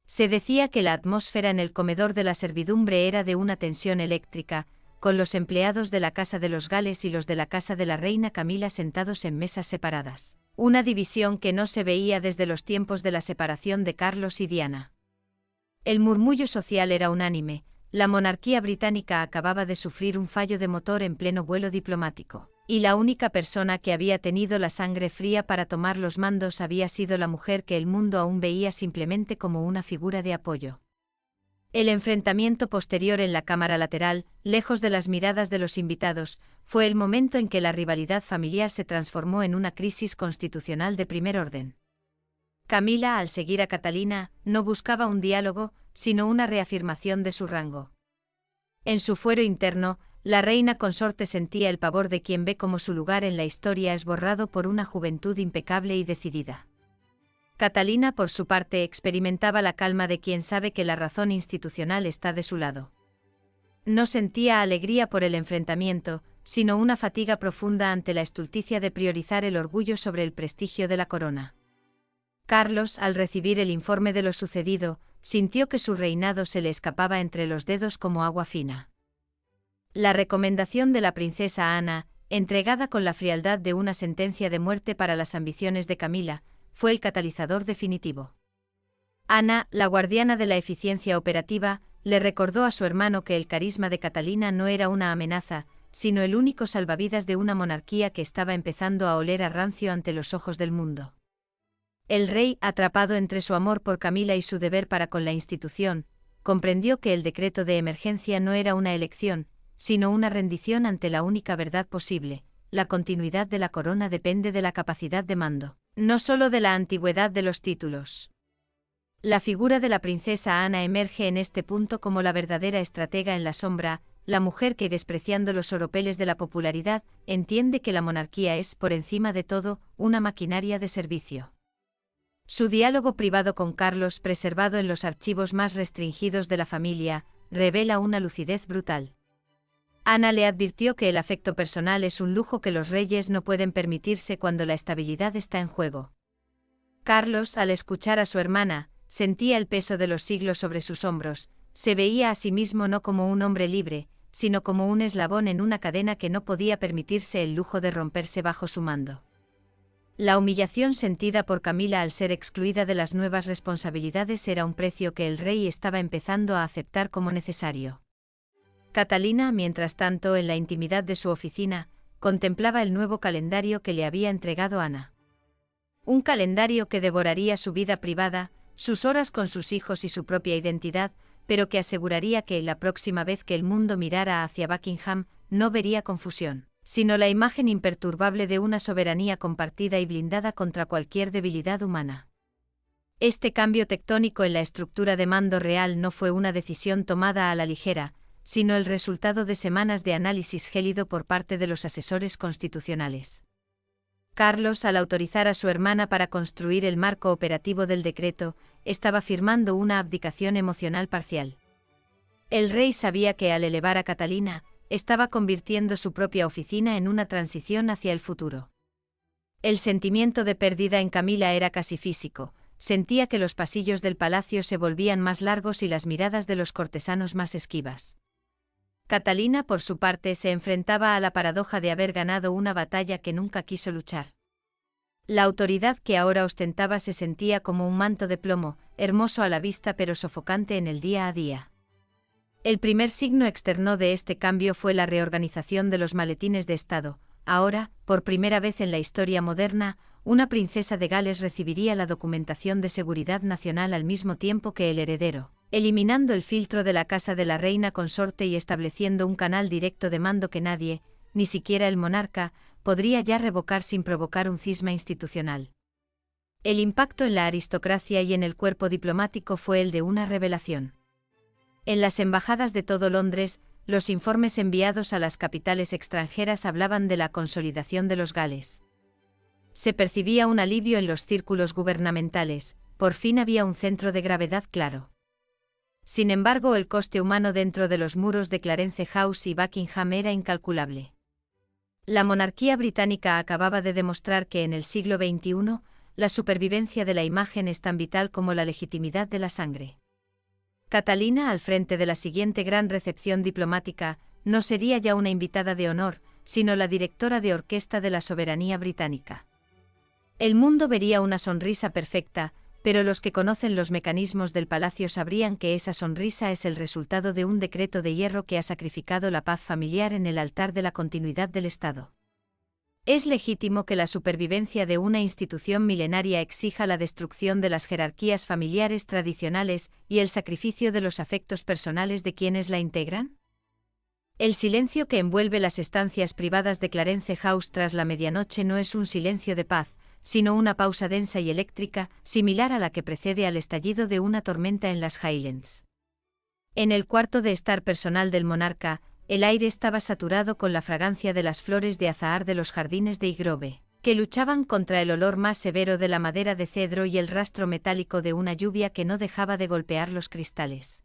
Se decía que la atmósfera en el comedor de la servidumbre era de una tensión eléctrica, con los empleados de la Casa de los Gales y los de la Casa de la Reina Camila sentados en mesas separadas, una división que no se veía desde los tiempos de la separación de Carlos y Diana. El murmullo social era unánime, la monarquía británica acababa de sufrir un fallo de motor en pleno vuelo diplomático, y la única persona que había tenido la sangre fría para tomar los mandos había sido la mujer que el mundo aún veía simplemente como una figura de apoyo. El enfrentamiento posterior en la cámara lateral, lejos de las miradas de los invitados, fue el momento en que la rivalidad familiar se transformó en una crisis constitucional de primer orden. Camila, al seguir a Catalina, no buscaba un diálogo, sino una reafirmación de su rango. En su fuero interno, la reina consorte sentía el pavor de quien ve cómo su lugar en la historia es borrado por una juventud impecable y decidida. Catalina, por su parte, experimentaba la calma de quien sabe que la razón institucional está de su lado. No sentía alegría por el enfrentamiento, sino una fatiga profunda ante la estulticia de priorizar el orgullo sobre el prestigio de la corona. Carlos, al recibir el informe de lo sucedido, sintió que su reinado se le escapaba entre los dedos como agua fina. La recomendación de la princesa Ana, entregada con la frialdad de una sentencia de muerte para las ambiciones de Camila, fue el catalizador definitivo. Ana, la guardiana de la eficiencia operativa, le recordó a su hermano que el carisma de Catalina no era una amenaza, sino el único salvavidas de una monarquía que estaba empezando a oler a rancio ante los ojos del mundo. El rey, atrapado entre su amor por Camila y su deber para con la institución, comprendió que el decreto de emergencia no era una elección, sino una rendición ante la única verdad posible: la continuidad de la corona depende de la capacidad de mando, no solo de la antigüedad de los títulos. La figura de la princesa Ana emerge en este punto como la verdadera estratega en la sombra, la mujer que, despreciando los oropeles de la popularidad, entiende que la monarquía es, por encima de todo, una maquinaria de servicio. Su diálogo privado con Carlos, preservado en los archivos más restringidos de la familia, revela una lucidez brutal. Ana le advirtió que el afecto personal es un lujo que los reyes no pueden permitirse cuando la estabilidad está en juego. Carlos, al escuchar a su hermana, sentía el peso de los siglos sobre sus hombros, se veía a sí mismo no como un hombre libre, sino como un eslabón en una cadena que no podía permitirse el lujo de romperse bajo su mando. La humillación sentida por Camila al ser excluida de las nuevas responsabilidades era un precio que el rey estaba empezando a aceptar como necesario. Catalina, mientras tanto, en la intimidad de su oficina, contemplaba el nuevo calendario que le había entregado Ana. Un calendario que devoraría su vida privada, sus horas con sus hijos y su propia identidad, pero que aseguraría que, la próxima vez que el mundo mirara hacia Buckingham, no vería confusión, sino la imagen imperturbable de una soberanía compartida y blindada contra cualquier debilidad humana. Este cambio tectónico en la estructura de mando real no fue una decisión tomada a la ligera, sino el resultado de semanas de análisis gélido por parte de los asesores constitucionales. Carlos, al autorizar a su hermana para construir el marco operativo del decreto, estaba firmando una abdicación emocional parcial. El rey sabía que al elevar a Catalina, estaba convirtiendo su propia oficina en una transición hacia el futuro. El sentimiento de pérdida en Camila era casi físico, sentía que los pasillos del palacio se volvían más largos y las miradas de los cortesanos más esquivas. Catalina, por su parte, se enfrentaba a la paradoja de haber ganado una batalla que nunca quiso luchar. La autoridad que ahora ostentaba se sentía como un manto de plomo, hermoso a la vista pero sofocante en el día a día. El primer signo externo de este cambio fue la reorganización de los maletines de Estado. Ahora, por primera vez en la historia moderna, una princesa de Gales recibiría la documentación de seguridad nacional al mismo tiempo que el heredero, eliminando el filtro de la casa de la reina consorte y estableciendo un canal directo de mando que nadie, ni siquiera el monarca, podría ya revocar sin provocar un cisma institucional. El impacto en la aristocracia y en el cuerpo diplomático fue el de una revelación. En las embajadas de todo Londres, los informes enviados a las capitales extranjeras hablaban de la consolidación de los Gales. Se percibía un alivio en los círculos gubernamentales, por fin había un centro de gravedad claro. Sin embargo, el coste humano dentro de los muros de Clarence House y Buckingham era incalculable. La monarquía británica acababa de demostrar que en el siglo XXI, la supervivencia de la imagen es tan vital como la legitimidad de la sangre. Catalina, al frente de la siguiente gran recepción diplomática, no sería ya una invitada de honor, sino la directora de orquesta de la soberanía británica. El mundo vería una sonrisa perfecta, pero los que conocen los mecanismos del palacio sabrían que esa sonrisa es el resultado de un decreto de hierro que ha sacrificado la paz familiar en el altar de la continuidad del Estado. Es legítimo que la supervivencia de una institución milenaria exija la destrucción de las jerarquías familiares tradicionales y el sacrificio de los afectos personales de quienes la integran. El silencio que envuelve las estancias privadas de Clarence House tras la medianoche no es un silencio de paz, sino una pausa densa y eléctrica, similar a la que precede al estallido de una tormenta en las Highlands. En el cuarto de estar personal del monarca, el aire estaba saturado con la fragancia de las flores de azahar de los jardines de Highgrove, que luchaban contra el olor más severo de la madera de cedro y el rastro metálico de una lluvia que no dejaba de golpear los cristales.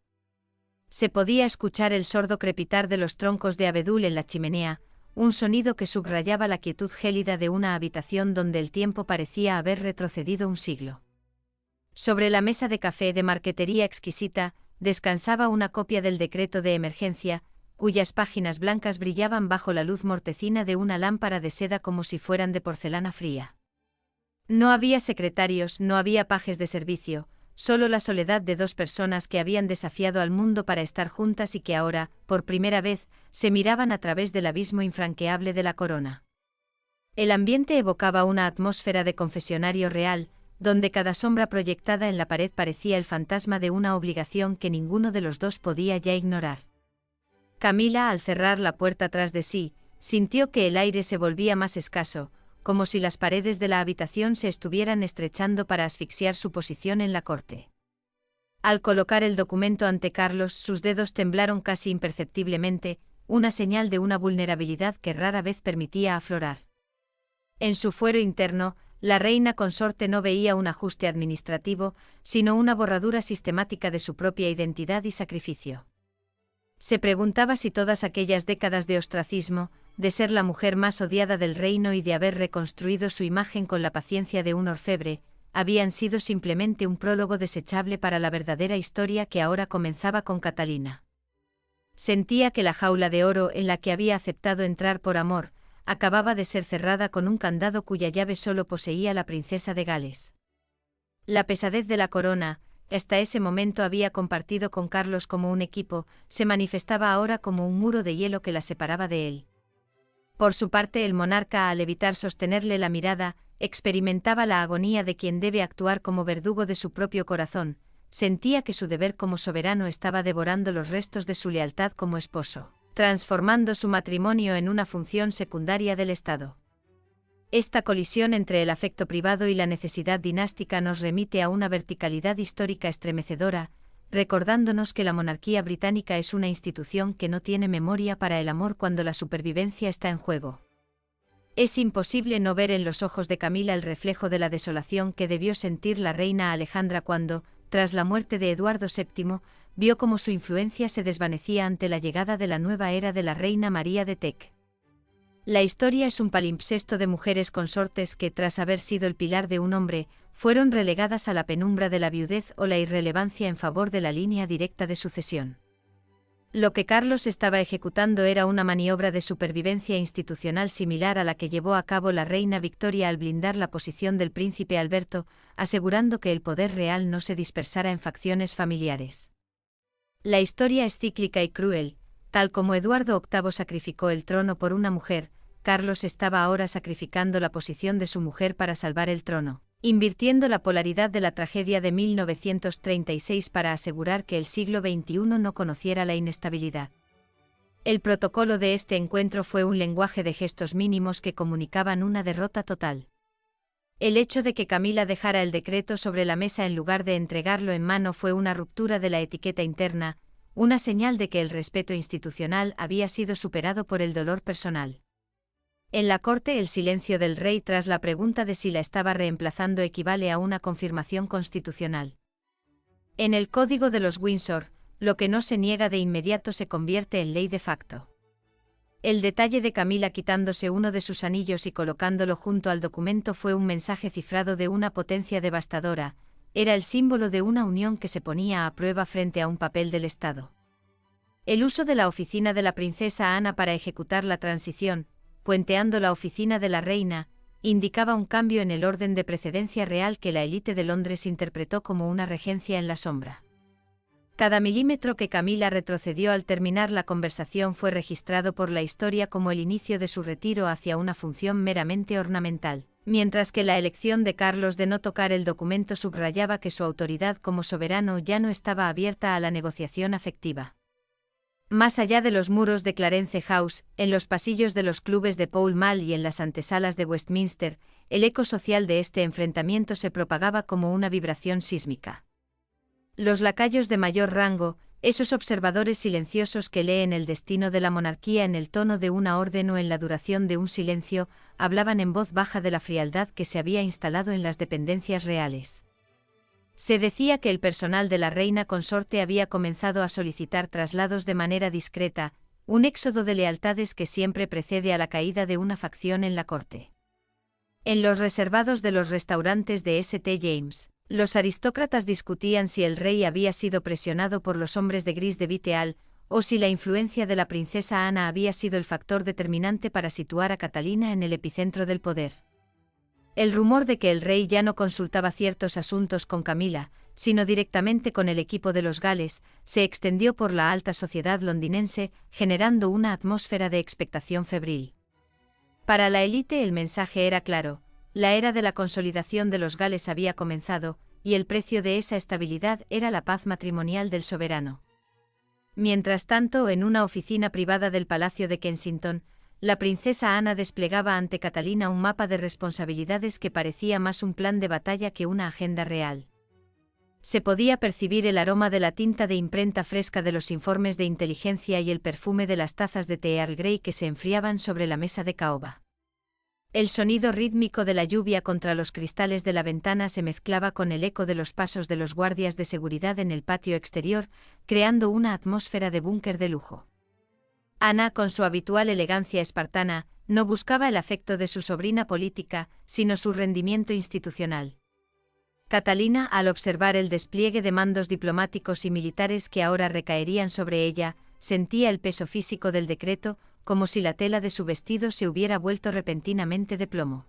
Se podía escuchar el sordo crepitar de los troncos de abedul en la chimenea, un sonido que subrayaba la quietud gélida de una habitación donde el tiempo parecía haber retrocedido un siglo. Sobre la mesa de café de marquetería exquisita, descansaba una copia del decreto de emergencia, cuyas páginas blancas brillaban bajo la luz mortecina de una lámpara de seda como si fueran de porcelana fría. No había secretarios, no había pajes de servicio, solo la soledad de dos personas que habían desafiado al mundo para estar juntas y que ahora, por primera vez, se miraban a través del abismo infranqueable de la corona. El ambiente evocaba una atmósfera de confesionario real, donde cada sombra proyectada en la pared parecía el fantasma de una obligación que ninguno de los dos podía ya ignorar. Camila, al cerrar la puerta tras de sí, sintió que el aire se volvía más escaso, como si las paredes de la habitación se estuvieran estrechando para asfixiar su posición en la corte. Al colocar el documento ante Carlos, sus dedos temblaron casi imperceptiblemente, una señal de una vulnerabilidad que rara vez permitía aflorar. En su fuero interno, la reina consorte no veía un ajuste administrativo, sino una borradura sistemática de su propia identidad y sacrificio. Se preguntaba si todas aquellas décadas de ostracismo, de ser la mujer más odiada del reino y de haber reconstruido su imagen con la paciencia de un orfebre, habían sido simplemente un prólogo desechable para la verdadera historia que ahora comenzaba con Catalina. Sentía que la jaula de oro en la que había aceptado entrar por amor, acababa de ser cerrada con un candado cuya llave solo poseía la princesa de Gales. La pesadez de la corona, hasta ese momento había compartido con Carlos como un equipo, se manifestaba ahora como un muro de hielo que la separaba de él. Por su parte, el monarca, al evitar sostenerle la mirada, experimentaba la agonía de quien debe actuar como verdugo de su propio corazón. Sentía que su deber como soberano estaba devorando los restos de su lealtad como esposo, transformando su matrimonio en una función secundaria del Estado. Esta colisión entre el afecto privado y la necesidad dinástica nos remite a una verticalidad histórica estremecedora, recordándonos que la monarquía británica es una institución que no tiene memoria para el amor cuando la supervivencia está en juego. Es imposible no ver en los ojos de Camila el reflejo de la desolación que debió sentir la reina Alejandra cuando, tras la muerte de Eduardo VII, vio cómo su influencia se desvanecía ante la llegada de la nueva era de la reina María de Teck. La historia es un palimpsesto de mujeres consortes que, tras haber sido el pilar de un hombre, fueron relegadas a la penumbra de la viudez o la irrelevancia en favor de la línea directa de sucesión. Lo que Carlos estaba ejecutando era una maniobra de supervivencia institucional similar a la que llevó a cabo la reina Victoria al blindar la posición del príncipe Alberto, asegurando que el poder real no se dispersara en facciones familiares. La historia es cíclica y cruel. Tal como Eduardo VIII sacrificó el trono por una mujer, Carlos estaba ahora sacrificando la posición de su mujer para salvar el trono, invirtiendo la polaridad de la tragedia de 1936 para asegurar que el siglo XXI no conociera la inestabilidad. El protocolo de este encuentro fue un lenguaje de gestos mínimos que comunicaban una derrota total. El hecho de que Camila dejara el decreto sobre la mesa en lugar de entregarlo en mano fue una ruptura de la etiqueta interna, una señal de que el respeto institucional había sido superado por el dolor personal. En la corte, el silencio del rey tras la pregunta de si la estaba reemplazando equivale a una confirmación constitucional. En el Código de los Windsor, lo que no se niega de inmediato se convierte en ley de facto. El detalle de Camila quitándose uno de sus anillos y colocándolo junto al documento fue un mensaje cifrado de una potencia devastadora. Era el símbolo de una unión que se ponía a prueba frente a un papel del Estado. El uso de la oficina de la princesa Ana para ejecutar la transición, puenteando la oficina de la reina, indicaba un cambio en el orden de precedencia real que la élite de Londres interpretó como una regencia en la sombra. Cada milímetro que Camila retrocedió al terminar la conversación fue registrado por la historia como el inicio de su retiro hacia una función meramente ornamental. Mientras que la elección de Carlos de no tocar el documento subrayaba que su autoridad como soberano ya no estaba abierta a la negociación afectiva. Más allá de los muros de Clarence House, en los pasillos de los clubes de Pall Mall y en las antesalas de Westminster, el eco social de este enfrentamiento se propagaba como una vibración sísmica. Los lacayos de mayor rango, esos observadores silenciosos que leen el destino de la monarquía en el tono de una orden o en la duración de un silencio, hablaban en voz baja de la frialdad que se había instalado en las dependencias reales. Se decía que el personal de la reina consorte había comenzado a solicitar traslados de manera discreta, un éxodo de lealtades que siempre precede a la caída de una facción en la corte. En los reservados de los restaurantes de St. James, los aristócratas discutían si el rey había sido presionado por los hombres de gris de Viteal, o si la influencia de la princesa Ana había sido el factor determinante para situar a Catalina en el epicentro del poder. El rumor de que el rey ya no consultaba ciertos asuntos con Camila, sino directamente con el equipo de los Gales, se extendió por la alta sociedad londinense, generando una atmósfera de expectación febril. Para la élite el mensaje era claro: la era de la consolidación de los Gales había comenzado, y el precio de esa estabilidad era la paz matrimonial del soberano. Mientras tanto, en una oficina privada del Palacio de Kensington, la princesa Ana desplegaba ante Catalina un mapa de responsabilidades que parecía más un plan de batalla que una agenda real. Se podía percibir el aroma de la tinta de imprenta fresca de los informes de inteligencia y el perfume de las tazas de té Earl Grey que se enfriaban sobre la mesa de caoba. El sonido rítmico de la lluvia contra los cristales de la ventana se mezclaba con el eco de los pasos de los guardias de seguridad en el patio exterior, creando una atmósfera de búnker de lujo. Ana, con su habitual elegancia espartana, no buscaba el afecto de su sobrina política, sino su rendimiento institucional. Catalina, al observar el despliegue de mandos diplomáticos y militares que ahora recaerían sobre ella, sentía el peso físico del decreto, como si la tela de su vestido se hubiera vuelto repentinamente de plomo.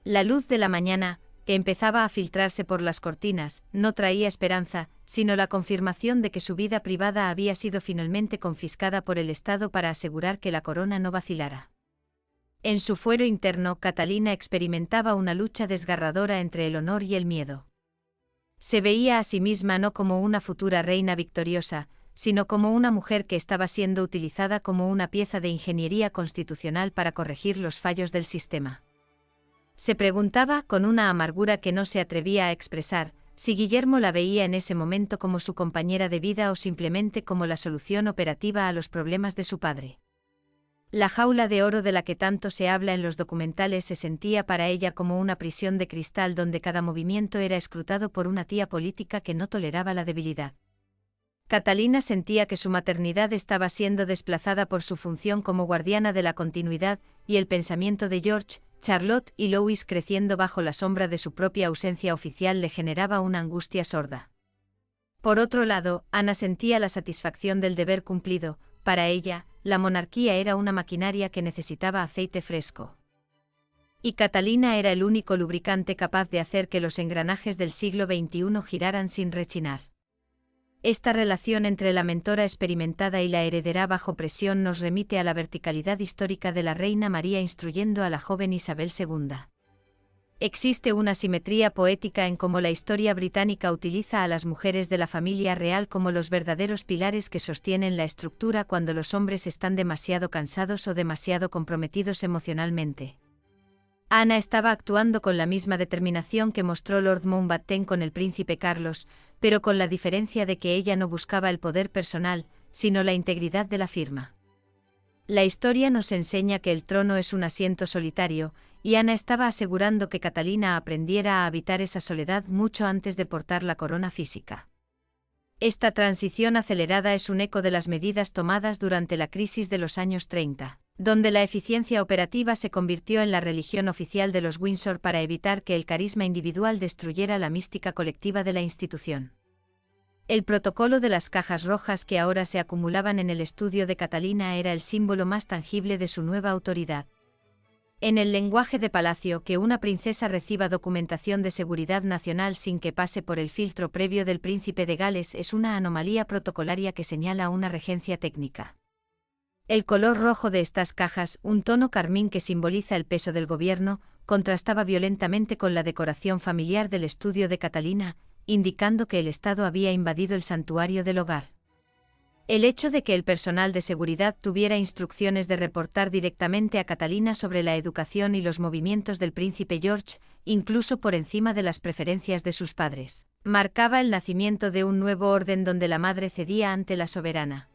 La luz de la mañana, que empezaba a filtrarse por las cortinas, no traía esperanza, sino la confirmación de que su vida privada había sido finalmente confiscada por el Estado para asegurar que la corona no vacilara. En su fuero interno, Catalina experimentaba una lucha desgarradora entre el honor y el miedo. Se veía a sí misma no como una futura reina victoriosa, sino como una mujer que estaba siendo utilizada como una pieza de ingeniería constitucional para corregir los fallos del sistema. Se preguntaba, con una amargura que no se atrevía a expresar, si Guillermo la veía en ese momento como su compañera de vida o simplemente como la solución operativa a los problemas de su padre. La jaula de oro de la que tanto se habla en los documentales se sentía para ella como una prisión de cristal donde cada movimiento era escrutado por una tía política que no toleraba la debilidad. Catalina sentía que su maternidad estaba siendo desplazada por su función como guardiana de la continuidad, y el pensamiento de George, Charlotte y Louis creciendo bajo la sombra de su propia ausencia oficial le generaba una angustia sorda. Por otro lado, Ana sentía la satisfacción del deber cumplido. Para ella, la monarquía era una maquinaria que necesitaba aceite fresco. Y Catalina era el único lubricante capaz de hacer que los engranajes del siglo XXI giraran sin rechinar. Esta relación entre la mentora experimentada y la heredera bajo presión nos remite a la verticalidad histórica de la reina María instruyendo a la joven Isabel II. Existe una simetría poética en cómo la historia británica utiliza a las mujeres de la familia real como los verdaderos pilares que sostienen la estructura cuando los hombres están demasiado cansados o demasiado comprometidos emocionalmente. Ana estaba actuando con la misma determinación que mostró Lord Mountbatten con el príncipe Carlos, pero con la diferencia de que ella no buscaba el poder personal, sino la integridad de la firma. La historia nos enseña que el trono es un asiento solitario, y Ana estaba asegurando que Catalina aprendiera a habitar esa soledad mucho antes de portar la corona física. Esta transición acelerada es un eco de las medidas tomadas durante la crisis de los años 30, donde la eficiencia operativa se convirtió en la religión oficial de los Windsor para evitar que el carisma individual destruyera la mística colectiva de la institución. El protocolo de las cajas rojas que ahora se acumulaban en el estudio de Catalina era el símbolo más tangible de su nueva autoridad. En el lenguaje de palacio, que una princesa reciba documentación de seguridad nacional sin que pase por el filtro previo del príncipe de Gales es una anomalía protocolaria que señala una regencia técnica. El color rojo de estas cajas, un tono carmín que simboliza el peso del gobierno, contrastaba violentamente con la decoración familiar del estudio de Catalina, indicando que el Estado había invadido el santuario del hogar. El hecho de que el personal de seguridad tuviera instrucciones de reportar directamente a Catalina sobre la educación y los movimientos del príncipe George, incluso por encima de las preferencias de sus padres, marcaba el nacimiento de un nuevo orden donde la madre cedía ante la soberana.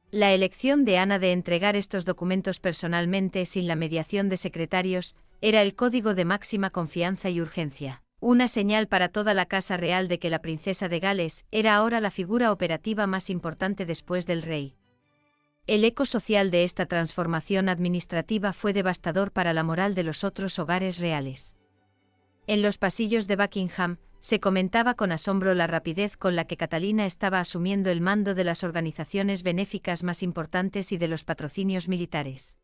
La elección de Ana de entregar estos documentos personalmente sin la mediación de secretarios era el código de máxima confianza y urgencia. Una señal para toda la casa real de que la princesa de Gales era ahora la figura operativa más importante después del rey. El eco social de esta transformación administrativa fue devastador para la moral de los otros hogares reales. En los pasillos de Buckingham, se comentaba con asombro la rapidez con la que Catalina estaba asumiendo el mando de las organizaciones benéficas más importantes y de los patrocinios militares.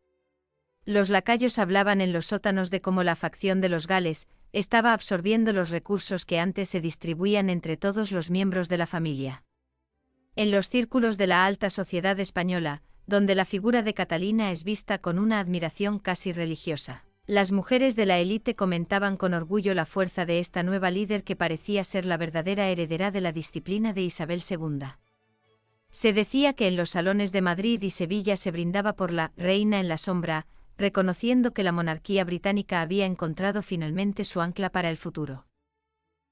Los lacayos hablaban en los sótanos de cómo la facción de los Gales estaba absorbiendo los recursos que antes se distribuían entre todos los miembros de la familia. En los círculos de la alta sociedad española, donde la figura de Catalina es vista con una admiración casi religiosa, las mujeres de la élite comentaban con orgullo la fuerza de esta nueva líder que parecía ser la verdadera heredera de la disciplina de Isabel II. Se decía que en los salones de Madrid y Sevilla se brindaba por la reina en la sombra, reconociendo que la monarquía británica había encontrado finalmente su ancla para el futuro.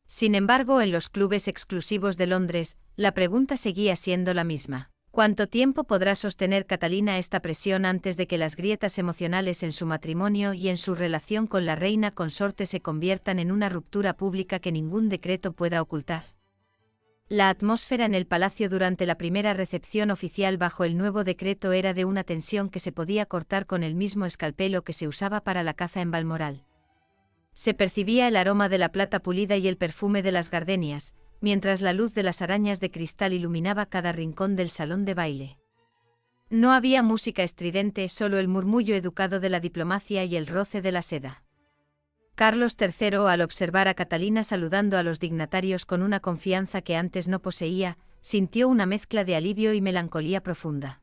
Sin embargo, en los clubes exclusivos de Londres, la pregunta seguía siendo la misma. ¿Cuánto tiempo podrá sostener Catalina esta presión antes de que las grietas emocionales en su matrimonio y en su relación con la reina consorte se conviertan en una ruptura pública que ningún decreto pueda ocultar? La atmósfera en el palacio durante la primera recepción oficial bajo el nuevo decreto era de una tensión que se podía cortar con el mismo escalpelo que se usaba para la caza en Balmoral. Se percibía el aroma de la plata pulida y el perfume de las gardenias, mientras la luz de las arañas de cristal iluminaba cada rincón del salón de baile. No había música estridente, solo el murmullo educado de la diplomacia y el roce de la seda. Carlos III, al observar a Catalina saludando a los dignatarios con una confianza que antes no poseía, sintió una mezcla de alivio y melancolía profunda.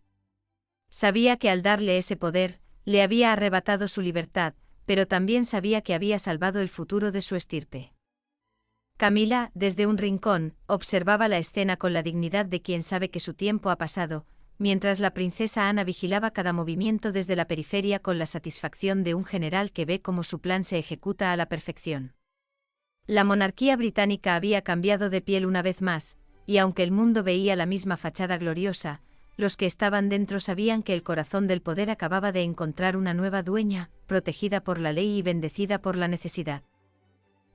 Sabía que al darle ese poder, Le había arrebatado su libertad, pero también sabía que había salvado el futuro de su estirpe. Camila, desde un rincón, observaba la escena con la dignidad de quien sabe que su tiempo ha pasado, mientras la princesa Ana vigilaba cada movimiento desde la periferia con la satisfacción de un general que ve cómo su plan se ejecuta a la perfección. La monarquía británica había cambiado de piel una vez más, y aunque el mundo veía la misma fachada gloriosa, los que estaban dentro sabían que el corazón del poder acababa de encontrar una nueva dueña, protegida por la ley y bendecida por la necesidad.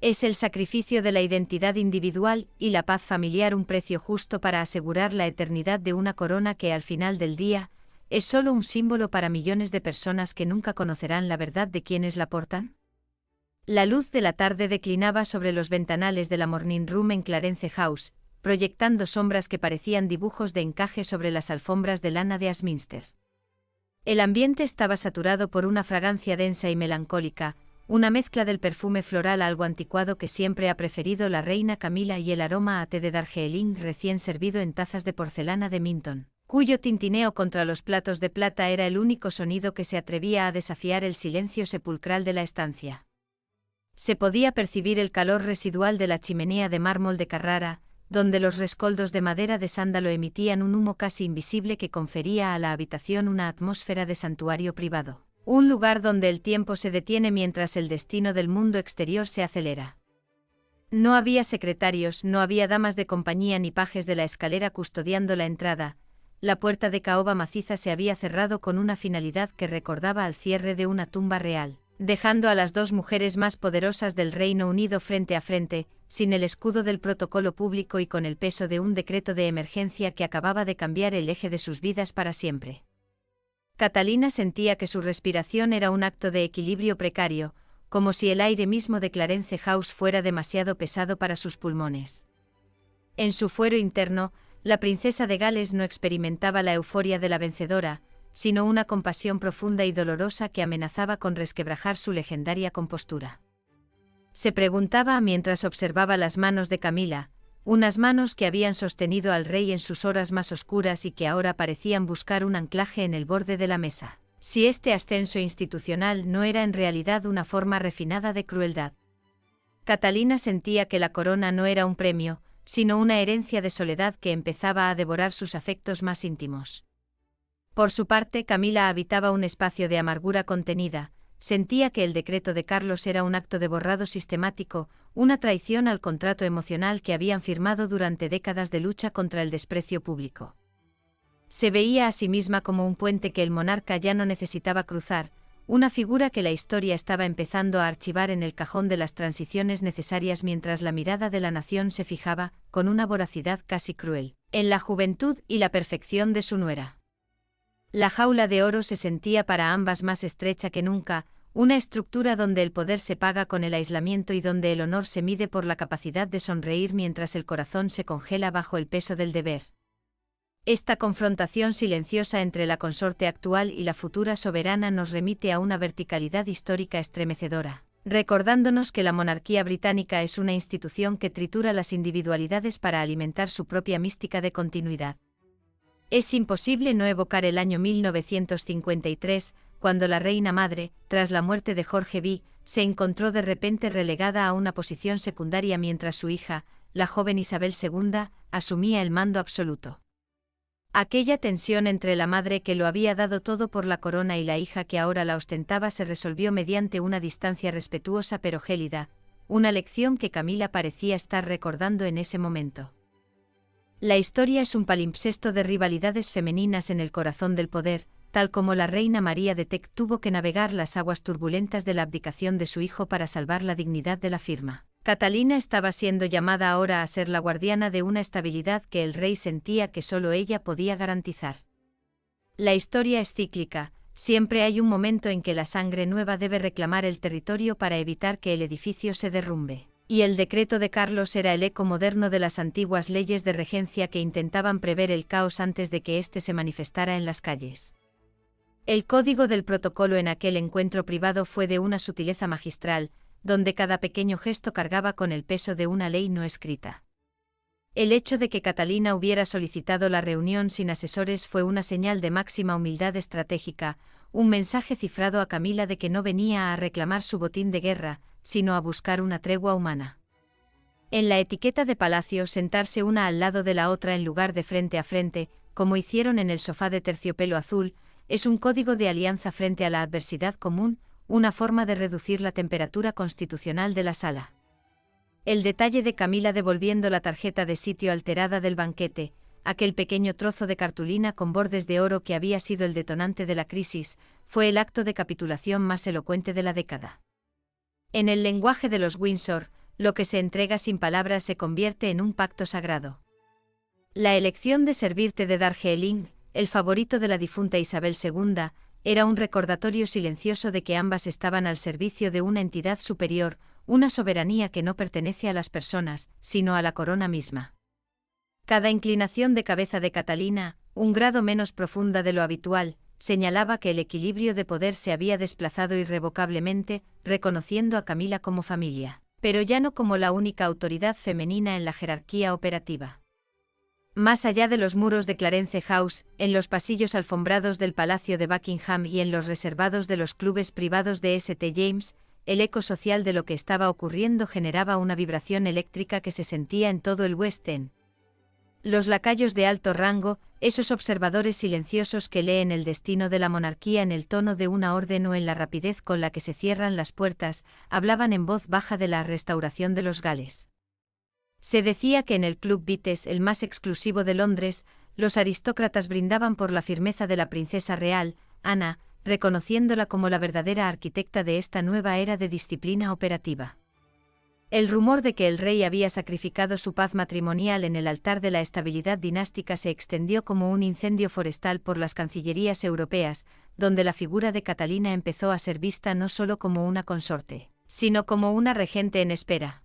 Es el sacrificio de la identidad individual y la paz familiar un precio justo para asegurar la eternidad de una corona que al final del día, es solo un símbolo para millones de personas que nunca conocerán la verdad de quienes la portan? La luz de la tarde declinaba sobre los ventanales de la Morning Room en Clarence House, proyectando sombras que parecían dibujos de encaje sobre las alfombras de lana de Ashminster. El ambiente estaba saturado por una fragancia densa y melancólica, una mezcla del perfume floral algo anticuado que siempre ha preferido la reina Camila y el aroma a té de Darjeeling recién servido en tazas de porcelana de Minton, cuyo tintineo contra los platos de plata era el único sonido que se atrevía a desafiar el silencio sepulcral de la estancia. Se podía percibir el calor residual de la chimenea de mármol de Carrara, donde los rescoldos de madera de sándalo emitían un humo casi invisible que confería a la habitación una atmósfera de santuario privado. Un lugar donde el tiempo se detiene mientras el destino del mundo exterior se acelera. No había secretarios, no había damas de compañía ni pajes de la escalera custodiando la entrada. La puerta de caoba maciza se había cerrado con una finalidad que recordaba al cierre de una tumba real, dejando a las dos mujeres más poderosas del Reino Unido frente a frente, sin el escudo del protocolo público y con el peso de un decreto de emergencia que acababa de cambiar el eje de sus vidas para siempre. Catalina sentía que su respiración era un acto de equilibrio precario, como si el aire mismo de Clarence House fuera demasiado pesado para sus pulmones. En su fuero interno, la princesa de Gales no experimentaba la euforia de la vencedora, sino una compasión profunda y dolorosa que amenazaba con resquebrajar su legendaria compostura. Se preguntaba mientras observaba las manos de Camila, unas manos que habían sostenido al rey en sus horas más oscuras y que ahora parecían buscar un anclaje en el borde de la mesa, si este ascenso institucional no era en realidad una forma refinada de crueldad. Catalina sentía que la corona no era un premio, sino una herencia de soledad que empezaba a devorar sus afectos más íntimos. Por su parte, Camila habitaba un espacio de amargura contenida. Sentía que el decreto de Carlos era un acto de borrado sistemático, una traición al contrato emocional que habían firmado durante décadas de lucha contra el desprecio público. Se veía a sí misma como un puente que el monarca ya no necesitaba cruzar, una figura que la historia estaba empezando a archivar en el cajón de las transiciones necesarias mientras la mirada de la nación se fijaba, con una voracidad casi cruel, en la juventud y la perfección de su nuera. La jaula de oro se sentía para ambas más estrecha que nunca, una estructura donde el poder se paga con el aislamiento y donde el honor se mide por la capacidad de sonreír mientras el corazón se congela bajo el peso del deber. Esta confrontación silenciosa entre la consorte actual y la futura soberana nos remite a una verticalidad histórica estremecedora, recordándonos que la monarquía británica es una institución que tritura las individualidades para alimentar su propia mística de continuidad. Es imposible no evocar el año 1953, cuando la reina madre, tras la muerte de George V, se encontró de repente relegada a una posición secundaria mientras su hija, la joven Isabel II, asumía el mando absoluto. Aquella tensión entre la madre que lo había dado todo por la corona y la hija que ahora la ostentaba se resolvió mediante una distancia respetuosa pero gélida, una lección que Camila parecía estar recordando en ese momento. La historia es un palimpsesto de rivalidades femeninas en el corazón del poder, tal como la reina María de Teck tuvo que navegar las aguas turbulentas de la abdicación de su hijo para salvar la dignidad de la firma. Catalina estaba siendo llamada ahora a ser la guardiana de una estabilidad que el rey sentía que solo ella podía garantizar. La historia es cíclica, siempre hay un momento en que la sangre nueva debe reclamar el territorio para evitar que el edificio se derrumbe. Y el decreto de Carlos era el eco moderno de las antiguas leyes de regencia que intentaban prever el caos antes de que éste se manifestara en las calles. El código del protocolo en aquel encuentro privado fue de una sutileza magistral, donde cada pequeño gesto cargaba con el peso de una ley no escrita. El hecho de que Catalina hubiera solicitado la reunión sin asesores fue una señal de máxima humildad estratégica, un mensaje cifrado a Camila de que no venía a reclamar su botín de guerra, sino a buscar una tregua humana. En la etiqueta de palacio, sentarse una al lado de la otra en lugar de frente a frente, como hicieron en el sofá de terciopelo azul, es un código de alianza frente a la adversidad común, una forma de reducir la temperatura constitucional de la sala. El detalle de Camila devolviendo la tarjeta de sitio alterada del banquete, aquel pequeño trozo de cartulina con bordes de oro que había sido el detonante de la crisis, fue el acto de capitulación más elocuente de la década. En el lenguaje de los Windsor, lo que se entrega sin palabras se convierte en un pacto sagrado. La elección de servirte de Darjeeling, el favorito de la difunta Isabel II, era un recordatorio silencioso de que ambas estaban al servicio de una entidad superior, una soberanía que no pertenece a las personas, sino a la corona misma. Cada inclinación de cabeza de Catalina, un grado menos profunda de lo habitual, señalaba que el equilibrio de poder se había desplazado irrevocablemente, reconociendo a Camila como familia, pero ya no como la única autoridad femenina en la jerarquía operativa. Más allá de los muros de Clarence House, en los pasillos alfombrados del Palacio de Buckingham y en los reservados de los clubes privados de St. James, el eco social de lo que estaba ocurriendo generaba una vibración eléctrica que se sentía en todo el West End. Los lacayos de alto rango, esos observadores silenciosos que leen el destino de la monarquía en el tono de una orden o en la rapidez con la que se cierran las puertas, hablaban en voz baja de la restauración de los Gales. Se decía que en el Club Vites, el más exclusivo de Londres, los aristócratas brindaban por la firmeza de la princesa real, Ana, reconociéndola como la verdadera arquitecta de esta nueva era de disciplina operativa. El rumor de que el rey había sacrificado su paz matrimonial en el altar de la estabilidad dinástica se extendió como un incendio forestal por las cancillerías europeas, donde la figura de Catalina empezó a ser vista no solo como una consorte, sino como una regente en espera.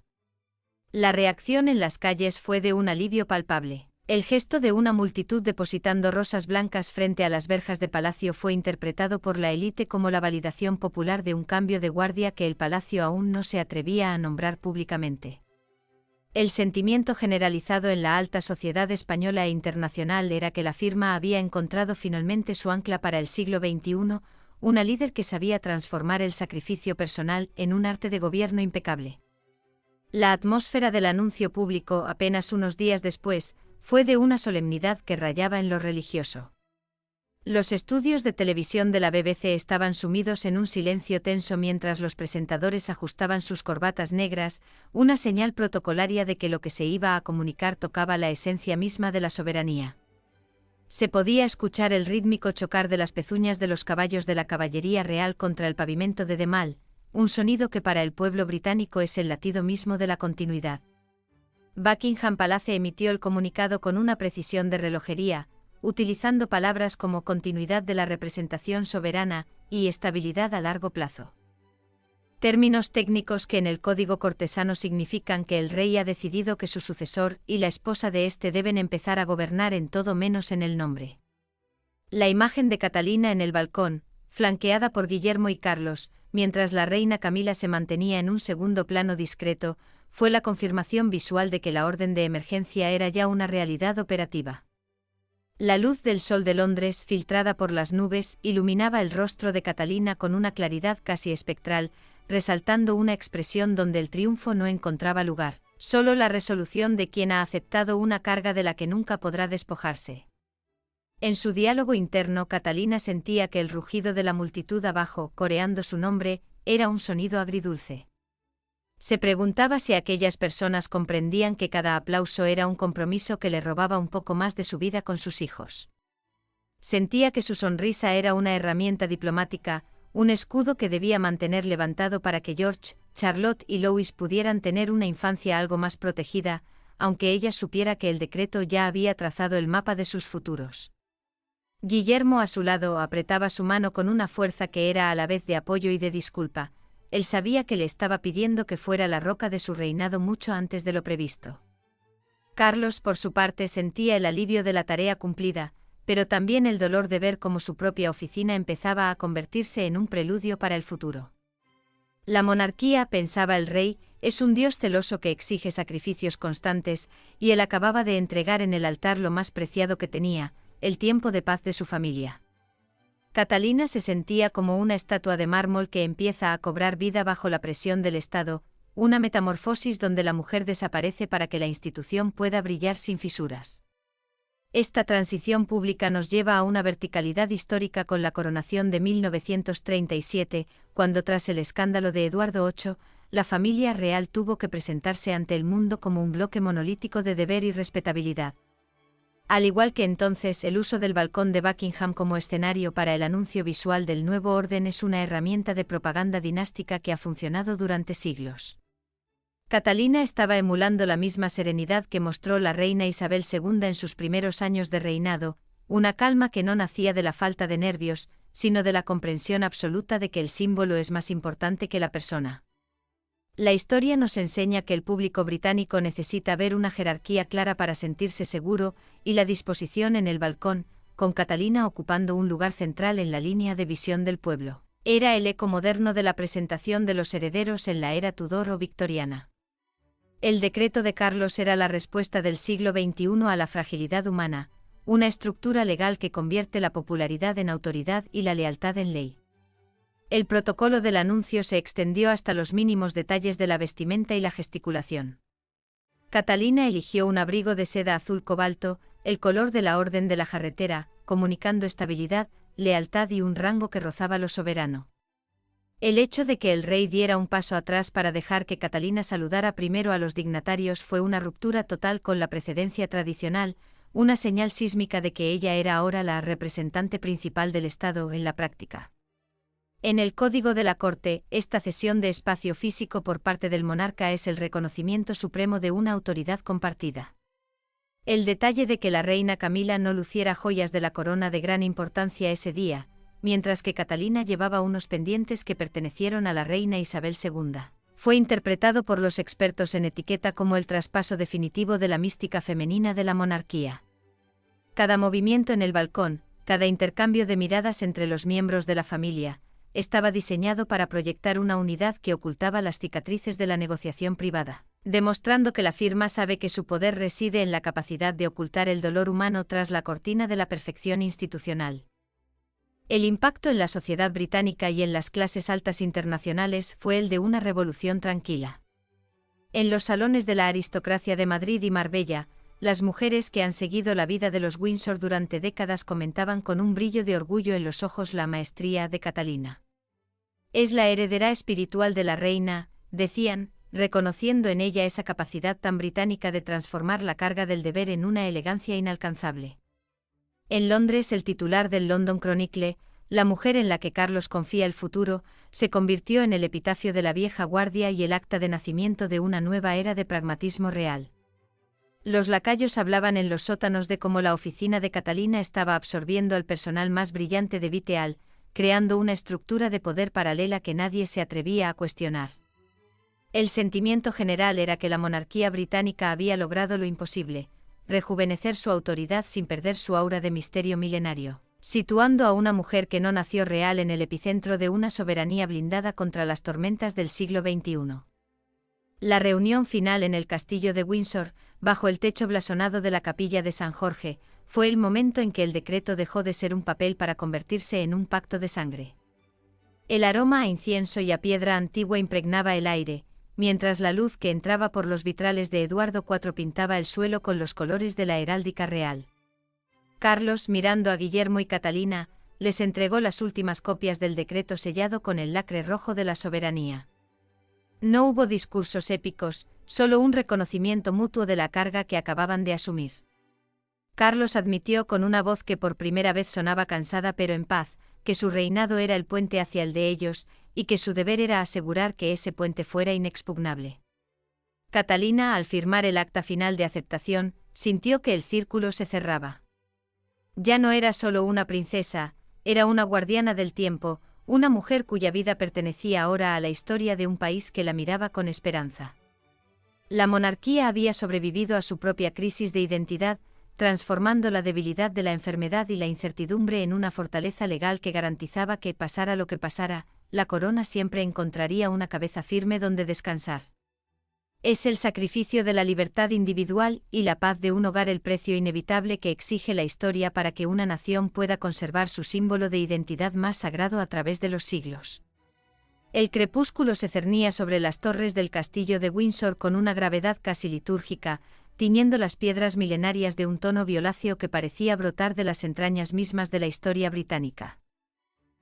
La reacción en las calles fue de un alivio palpable. El gesto de una multitud depositando rosas blancas frente a las verjas de palacio fue interpretado por la élite como la validación popular de un cambio de guardia que el palacio aún no se atrevía a nombrar públicamente. El sentimiento generalizado en la alta sociedad española e internacional era que la firma había encontrado finalmente su ancla para el siglo XXI, una líder que sabía transformar el sacrificio personal en un arte de gobierno impecable. La atmósfera del anuncio público, apenas unos días después, fue de una solemnidad que rayaba en lo religioso. Los estudios de televisión de la BBC estaban sumidos en un silencio tenso mientras los presentadores ajustaban sus corbatas negras, una señal protocolaria de que lo que se iba a comunicar tocaba la esencia misma de la soberanía. Se podía escuchar el rítmico chocar de las pezuñas de los caballos de la caballería real contra el pavimento de Mall, un sonido que para el pueblo británico es el latido mismo de la continuidad. Buckingham Palace emitió el comunicado con una precisión de relojería, utilizando palabras como continuidad de la representación soberana y estabilidad a largo plazo. Términos técnicos que en el código cortesano significan que el rey ha decidido que su sucesor y la esposa de éste deben empezar a gobernar en todo menos en el nombre. La imagen de Catalina en el balcón, flanqueada por Guillermo y Carlos, mientras la reina Camila se mantenía en un segundo plano discreto, fue la confirmación visual de que la orden de emergencia era ya una realidad operativa. La luz del sol de Londres, filtrada por las nubes, iluminaba el rostro de Catalina con una claridad casi espectral, resaltando una expresión donde el triunfo no encontraba lugar, solo la resolución de quien ha aceptado una carga de la que nunca podrá despojarse. En su diálogo interno, Catalina sentía que el rugido de la multitud abajo, coreando su nombre, era un sonido agridulce. Se preguntaba si aquellas personas comprendían que cada aplauso era un compromiso que le robaba un poco más de su vida con sus hijos. Sentía que su sonrisa era una herramienta diplomática, un escudo que debía mantener levantado para que George, Charlotte y Louis pudieran tener una infancia algo más protegida, aunque ella supiera que el decreto ya había trazado el mapa de sus futuros. Guillermo a su lado apretaba su mano con una fuerza que era a la vez de apoyo y de disculpa. Él sabía que le estaba pidiendo que fuera la roca de su reinado mucho antes de lo previsto. Carlos, por su parte, sentía el alivio de la tarea cumplida, pero también el dolor de ver cómo su propia oficina empezaba a convertirse en un preludio para el futuro. La monarquía, pensaba el rey, es un dios celoso que exige sacrificios constantes, y él acababa de entregar en el altar lo más preciado que tenía, el tiempo de paz de su familia. Catalina se sentía como una estatua de mármol que empieza a cobrar vida bajo la presión del Estado, una metamorfosis donde la mujer desaparece para que la institución pueda brillar sin fisuras. Esta transición pública nos lleva a una verticalidad histórica con la coronación de 1937, cuando tras el escándalo de Eduardo VIII, la familia real tuvo que presentarse ante el mundo como un bloque monolítico de deber y respetabilidad. Al igual que entonces, el uso del balcón de Buckingham como escenario para el anuncio visual del nuevo orden es una herramienta de propaganda dinástica que ha funcionado durante siglos. Catalina estaba emulando la misma serenidad que mostró la reina Isabel II en sus primeros años de reinado, una calma que no nacía de la falta de nervios, sino de la comprensión absoluta de que el símbolo es más importante que la persona. La historia nos enseña que el público británico necesita ver una jerarquía clara para sentirse seguro, y la disposición en el balcón, con Catalina ocupando un lugar central en la línea de visión del pueblo, era el eco moderno de la presentación de los herederos en la era Tudor o victoriana. El decreto de Carlos era la respuesta del siglo XXI a la fragilidad humana, una estructura legal que convierte la popularidad en autoridad y la lealtad en ley. El protocolo del anuncio se extendió hasta los mínimos detalles de la vestimenta y la gesticulación. Catalina eligió un abrigo de seda azul cobalto, el color de la Orden de la Jarretera, comunicando estabilidad, lealtad y un rango que rozaba lo soberano. El hecho de que el rey diera un paso atrás para dejar que Catalina saludara primero a los dignatarios fue una ruptura total con la precedencia tradicional, una señal sísmica de que ella era ahora la representante principal del Estado en la práctica. En el Código de la Corte, esta cesión de espacio físico por parte del monarca es el reconocimiento supremo de una autoridad compartida. El detalle de que la reina Camila no luciera joyas de la corona de gran importancia ese día, mientras que Catalina llevaba unos pendientes que pertenecieron a la reina Isabel II, fue interpretado por los expertos en etiqueta como el traspaso definitivo de la mística femenina de la monarquía. Cada movimiento en el balcón, cada intercambio de miradas entre los miembros de la familia, estaba diseñado para proyectar una unidad que ocultaba las cicatrices de la negociación privada, demostrando que la firma sabe que su poder reside en la capacidad de ocultar el dolor humano tras la cortina de la perfección institucional. El impacto en la sociedad británica y en las clases altas internacionales fue el de una revolución tranquila. En los salones de la aristocracia de Madrid y Marbella, las mujeres que han seguido la vida de los Windsor durante décadas comentaban con un brillo de orgullo en los ojos la maestría de Catalina. Es la heredera espiritual de la reina, decían, reconociendo en ella esa capacidad tan británica de transformar la carga del deber en una elegancia inalcanzable. En Londres, el titular del London Chronicle, la mujer en la que Carlos confía el futuro, se convirtió en el epitafio de la vieja guardia y el acta de nacimiento de una nueva era de pragmatismo real. Los lacayos hablaban en los sótanos de cómo la oficina de Catalina estaba absorbiendo al personal más brillante de Viteal, creando una estructura de poder paralela que nadie se atrevía a cuestionar. El sentimiento general era que la monarquía británica había logrado lo imposible, rejuvenecer su autoridad sin perder su aura de misterio milenario, situando a una mujer que no nació real en el epicentro de una soberanía blindada contra las tormentas del siglo XXI. La reunión final en el castillo de Windsor, bajo el techo blasonado de la capilla de San Jorge, fue el momento en que el decreto dejó de ser un papel para convertirse en un pacto de sangre. El aroma a incienso y a piedra antigua impregnaba el aire, mientras la luz que entraba por los vitrales de Eduardo IV pintaba el suelo con los colores de la heráldica real. Carlos, mirando a Guillermo y Catalina, les entregó las últimas copias del decreto sellado con el lacre rojo de la soberanía. No hubo discursos épicos, solo un reconocimiento mutuo de la carga que acababan de asumir. Carlos admitió con una voz que por primera vez sonaba cansada pero en paz, que su reinado era el puente hacia el de ellos, y que su deber era asegurar que ese puente fuera inexpugnable. Catalina, al firmar el acta final de aceptación, sintió que el círculo se cerraba. Ya no era solo una princesa, era una guardiana del tiempo, una mujer cuya vida pertenecía ahora a la historia de un país que la miraba con esperanza. La monarquía había sobrevivido a su propia crisis de identidad, transformando la debilidad de la enfermedad y la incertidumbre en una fortaleza legal que garantizaba que, pasara lo que pasara, la corona siempre encontraría una cabeza firme donde descansar. Es el sacrificio de la libertad individual y la paz de un hogar el precio inevitable que exige la historia para que una nación pueda conservar su símbolo de identidad más sagrado a través de los siglos. El crepúsculo se cernía sobre las torres del castillo de Windsor con una gravedad casi litúrgica, tiñendo las piedras milenarias de un tono violáceo que parecía brotar de las entrañas mismas de la historia británica.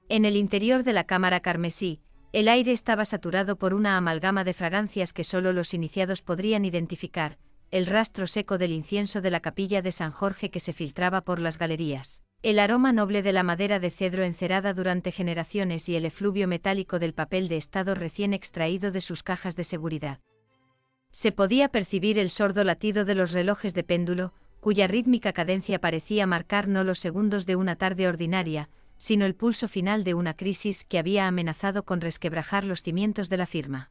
En el interior de la cámara carmesí, el aire estaba saturado por una amalgama de fragancias que solo los iniciados podrían identificar, el rastro seco del incienso de la capilla de San Jorge que se filtraba por las galerías, el aroma noble de la madera de cedro encerada durante generaciones y el efluvio metálico del papel de estado recién extraído de sus cajas de seguridad. Se podía percibir el sordo latido de los relojes de péndulo, cuya rítmica cadencia parecía marcar no los segundos de una tarde ordinaria, sino el pulso final de una crisis que había amenazado con resquebrajar los cimientos de la firma.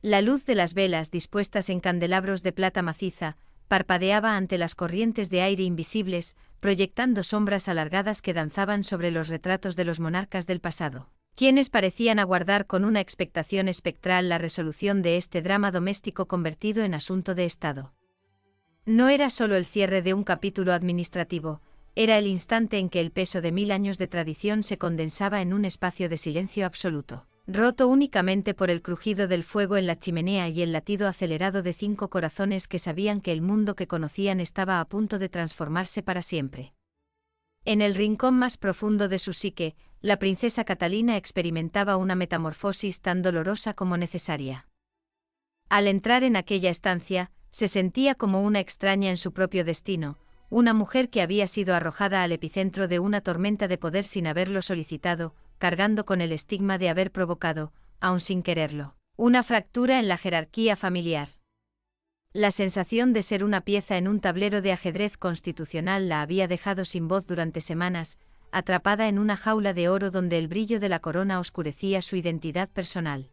La luz de las velas dispuestas en candelabros de plata maciza, parpadeaba ante las corrientes de aire invisibles, proyectando sombras alargadas que danzaban sobre los retratos de los monarcas del pasado, quienes parecían aguardar con una expectación espectral la resolución de este drama doméstico convertido en asunto de Estado. No era solo el cierre de un capítulo administrativo, era el instante en que el peso de 1000 años de tradición se condensaba en un espacio de silencio absoluto, roto únicamente por el crujido del fuego en la chimenea y el latido acelerado de 5 corazones que sabían que el mundo que conocían estaba a punto de transformarse para siempre. En el rincón más profundo de su psique, la princesa Catalina experimentaba una metamorfosis tan dolorosa como necesaria. Al entrar en aquella estancia, se sentía como una extraña en su propio destino, una mujer que había sido arrojada al epicentro de una tormenta de poder sin haberlo solicitado, cargando con el estigma de haber provocado, aun sin quererlo, una fractura en la jerarquía familiar. La sensación de ser una pieza en un tablero de ajedrez constitucional la había dejado sin voz durante semanas, atrapada en una jaula de oro donde el brillo de la corona oscurecía su identidad personal.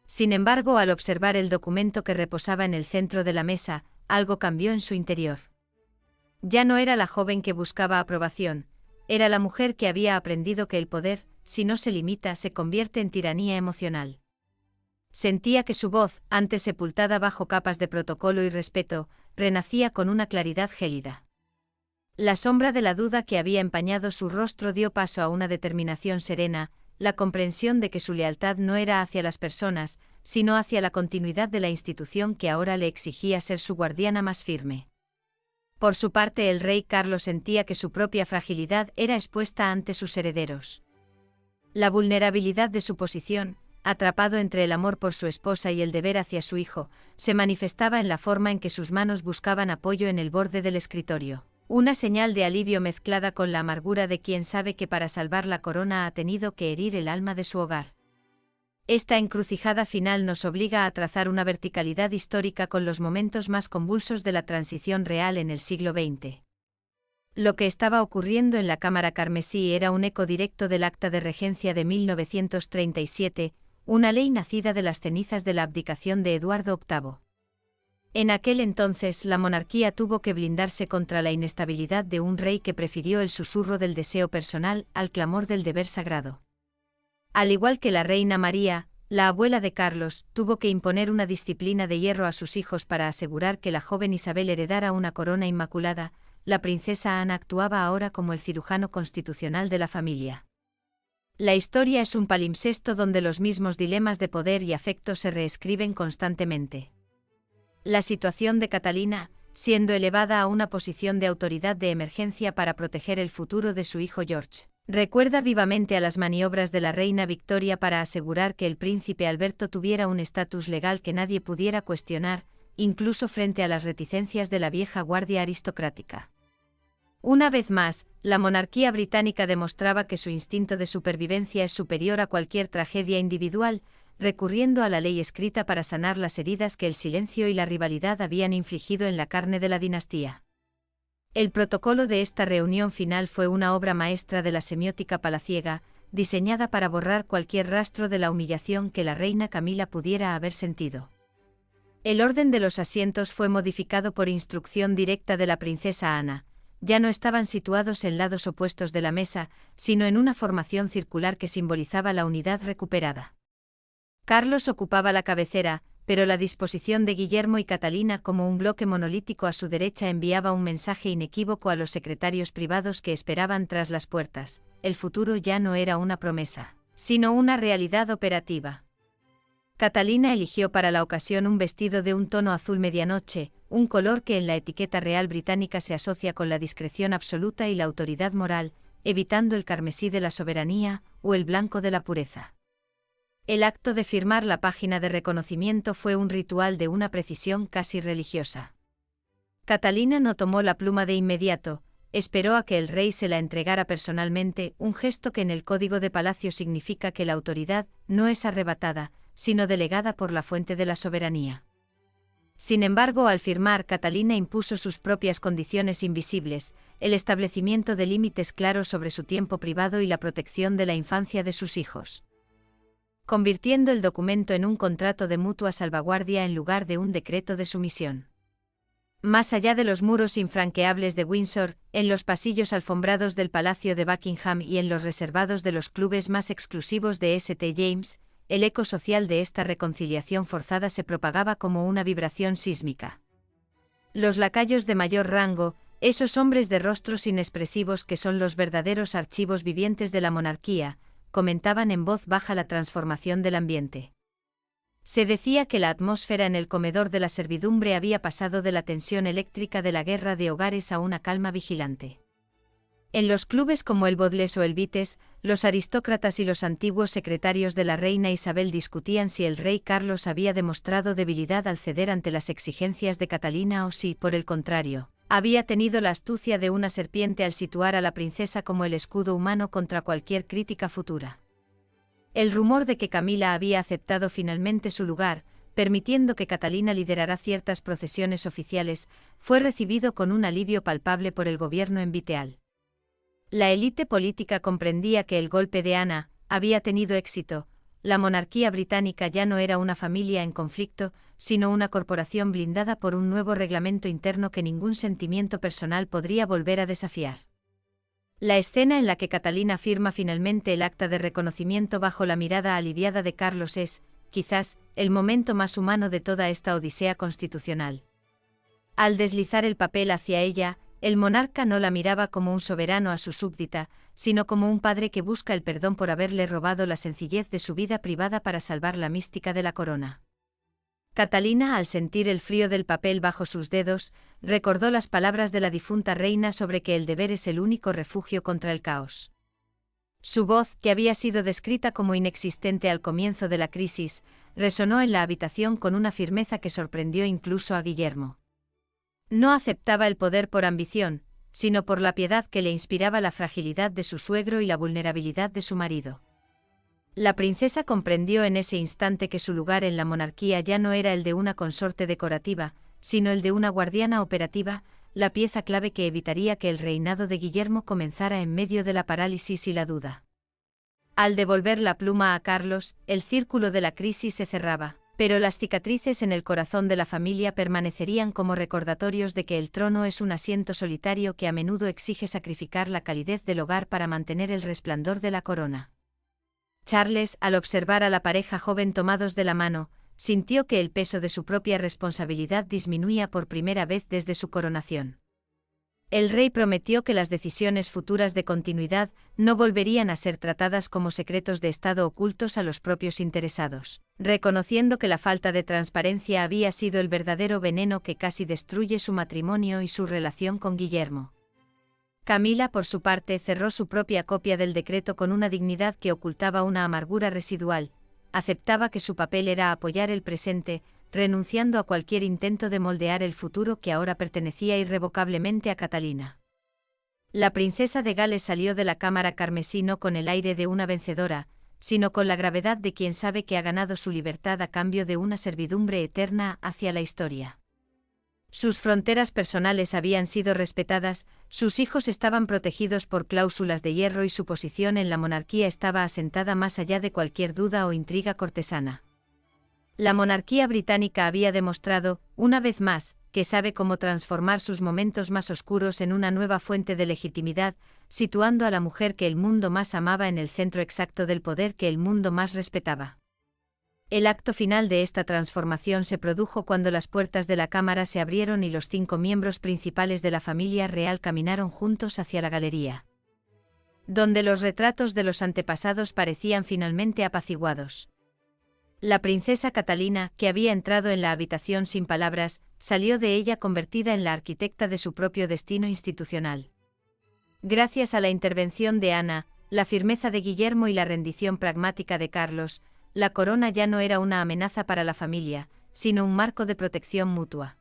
Sin embargo, al observar el documento que reposaba en el centro de la mesa, algo cambió en su interior. Ya no era la joven que buscaba aprobación, era la mujer que había aprendido que el poder, si no se limita, se convierte en tiranía emocional. Sentía que su voz, antes sepultada bajo capas de protocolo y respeto, renacía con una claridad gélida. La sombra de la duda que había empañado su rostro dio paso a una determinación serena, la comprensión de que su lealtad no era hacia las personas, sino hacia la continuidad de la institución que ahora le exigía ser su guardiana más firme. Por su parte, el rey Carlos sentía que su propia fragilidad era expuesta ante sus herederos. La vulnerabilidad de su posición, atrapado entre el amor por su esposa y el deber hacia su hijo, se manifestaba en la forma en que sus manos buscaban apoyo en el borde del escritorio, una señal de alivio mezclada con la amargura de quien sabe que para salvar la corona ha tenido que herir el alma de su hogar. Esta encrucijada final nos obliga a trazar una verticalidad histórica con los momentos más convulsos de la transición real en el siglo XX. Lo que estaba ocurriendo en la Cámara Carmesí era un eco directo del Acta de Regencia de 1937, una ley nacida de las cenizas de la abdicación de Eduardo VIII. En aquel entonces la monarquía tuvo que blindarse contra la inestabilidad de un rey que prefirió el susurro del deseo personal al clamor del deber sagrado. Al igual que la reina María, la abuela de Carlos, tuvo que imponer una disciplina de hierro a sus hijos para asegurar que la joven Isabel heredara una corona inmaculada. La princesa Ana actuaba ahora como el cirujano constitucional de la familia. La historia es un palimpsesto donde los mismos dilemas de poder y afecto se reescriben constantemente. La situación de Catalina, siendo elevada a una posición de autoridad de emergencia para proteger el futuro de su hijo George, recuerda vivamente a las maniobras de la reina Victoria para asegurar que el príncipe Alberto tuviera un estatus legal que nadie pudiera cuestionar, incluso frente a las reticencias de la vieja guardia aristocrática. Una vez más, la monarquía británica demostraba que su instinto de supervivencia es superior a cualquier tragedia individual, recurriendo a la ley escrita para sanar las heridas que el silencio y la rivalidad habían infligido en la carne de la dinastía. El protocolo de esta reunión final fue una obra maestra de la semiótica palaciega, diseñada para borrar cualquier rastro de la humillación que la reina Camila pudiera haber sentido. El orden de los asientos fue modificado por instrucción directa de la princesa Ana. Ya no estaban situados en lados opuestos de la mesa, sino en una formación circular que simbolizaba la unidad recuperada. Carlos ocupaba la cabecera, pero la disposición de Guillermo y Catalina como un bloque monolítico a su derecha enviaba un mensaje inequívoco a los secretarios privados que esperaban tras las puertas: el futuro ya no era una promesa, sino una realidad operativa. Catalina eligió para la ocasión un vestido de un tono azul medianoche, un color que en la etiqueta real británica se asocia con la discreción absoluta y la autoridad moral, evitando el carmesí de la soberanía o el blanco de la pureza. El acto de firmar la página de reconocimiento fue un ritual de una precisión casi religiosa. Catalina no tomó la pluma de inmediato, esperó a que el rey se la entregara personalmente, un gesto que en el código de palacio significa que la autoridad no es arrebatada, sino delegada por la fuente de la soberanía. Sin embargo, al firmar, Catalina impuso sus propias condiciones invisibles, el establecimiento de límites claros sobre su tiempo privado y la protección de la infancia de sus hijos, convirtiendo el documento en un contrato de mutua salvaguardia en lugar de un decreto de sumisión. Más allá de los muros infranqueables de Windsor, en los pasillos alfombrados del Palacio de Buckingham y en los reservados de los clubes más exclusivos de St. James, el eco social de esta reconciliación forzada se propagaba como una vibración sísmica. Los lacayos de mayor rango, esos hombres de rostros inexpresivos que son los verdaderos archivos vivientes de la monarquía, comentaban en voz baja la transformación del ambiente. Se decía que la atmósfera en el comedor de la servidumbre había pasado de la tensión eléctrica de la guerra de hogares a una calma vigilante. En los clubes como el Bodles o el Vites, los aristócratas y los antiguos secretarios de la reina Isabel discutían si el rey Carlos había demostrado debilidad al ceder ante las exigencias de Catalina o si, por el contrario, había tenido la astucia de una serpiente al situar a la princesa como el escudo humano contra cualquier crítica futura. El rumor de que Camila había aceptado finalmente su lugar, permitiendo que Catalina liderara ciertas procesiones oficiales, fue recibido con un alivio palpable por el gobierno en Viteal. La élite política comprendía que el golpe de Ana había tenido éxito, la monarquía británica ya no era una familia en conflicto, sino una corporación blindada por un nuevo reglamento interno que ningún sentimiento personal podría volver a desafiar. La escena en la que Catalina firma finalmente el acta de reconocimiento bajo la mirada aliviada de Carlos es, quizás, el momento más humano de toda esta odisea constitucional. Al deslizar el papel hacia ella, el monarca no la miraba como un soberano a su súbdita, sino como un padre que busca el perdón por haberle robado la sencillez de su vida privada para salvar la mística de la corona. Catalina, al sentir el frío del papel bajo sus dedos, recordó las palabras de la difunta reina sobre que el deber es el único refugio contra el caos. Su voz, que había sido descrita como inexistente al comienzo de la crisis, resonó en la habitación con una firmeza que sorprendió incluso a Guillermo. No aceptaba el poder por ambición, sino por la piedad que le inspiraba la fragilidad de su suegro y la vulnerabilidad de su marido. La princesa comprendió en ese instante que su lugar en la monarquía ya no era el de una consorte decorativa, sino el de una guardiana operativa, la pieza clave que evitaría que el reinado de Guillermo comenzara en medio de la parálisis y la duda. Al devolver la pluma a Carlos, el círculo de la crisis se cerraba, pero las cicatrices en el corazón de la familia permanecerían como recordatorios de que el trono es un asiento solitario que a menudo exige sacrificar la calidez del hogar para mantener el resplandor de la corona. Charles, al observar a la pareja joven tomados de la mano, sintió que el peso de su propia responsabilidad disminuía por primera vez desde su coronación. El rey prometió que las decisiones futuras de continuidad no volverían a ser tratadas como secretos de Estado ocultos a los propios interesados, reconociendo que la falta de transparencia había sido el verdadero veneno que casi destruye su matrimonio y su relación con Guillermo. Camila, por su parte, cerró su propia copia del decreto con una dignidad que ocultaba una amargura residual. Aceptaba que su papel era apoyar el presente, renunciando a cualquier intento de moldear el futuro que ahora pertenecía irrevocablemente a Catalina. La princesa de Gales salió de la cámara carmesí no con el aire de una vencedora, sino con la gravedad de quien sabe que ha ganado su libertad a cambio de una servidumbre eterna hacia la historia. Sus fronteras personales habían sido respetadas, sus hijos estaban protegidos por cláusulas de hierro y su posición en la monarquía estaba asentada más allá de cualquier duda o intriga cortesana. La monarquía británica había demostrado, una vez más, que sabe cómo transformar sus momentos más oscuros en una nueva fuente de legitimidad, situando a la mujer que el mundo más amaba en el centro exacto del poder que el mundo más respetaba. El acto final de esta transformación se produjo cuando las puertas de la cámara se abrieron y los 5 miembros principales de la familia real caminaron juntos hacia la galería, donde los retratos de los antepasados parecían finalmente apaciguados. La princesa Catalina, que había entrado en la habitación sin palabras, salió de ella convertida en la arquitecta de su propio destino institucional. Gracias a la intervención de Ana, la firmeza de Guillermo y la rendición pragmática de Carlos, la corona ya no era una amenaza para la familia, sino un marco de protección mutua.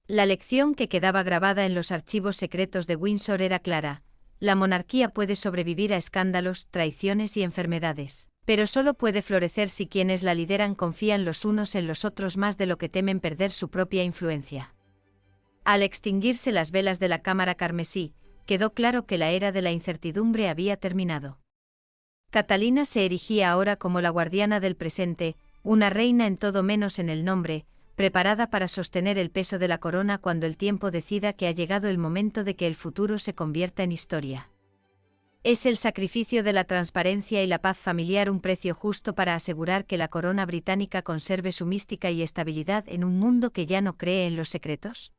La lección que quedaba grabada en los archivos secretos de Windsor era clara: la monarquía puede sobrevivir a escándalos, traiciones y enfermedades, pero solo puede florecer si quienes la lideran confían los unos en los otros más de lo que temen perder su propia influencia. Al extinguirse las velas de la cámara carmesí, quedó claro que la era de la incertidumbre había terminado. Catalina se erigía ahora como la guardiana del presente, una reina en todo menos en el nombre, preparada para sostener el peso de la corona cuando el tiempo decida que ha llegado el momento de que el futuro se convierta en historia. ¿Es el sacrificio de la transparencia y la paz familiar un precio justo para asegurar que la corona británica conserve su mística y estabilidad en un mundo que ya no cree en los secretos?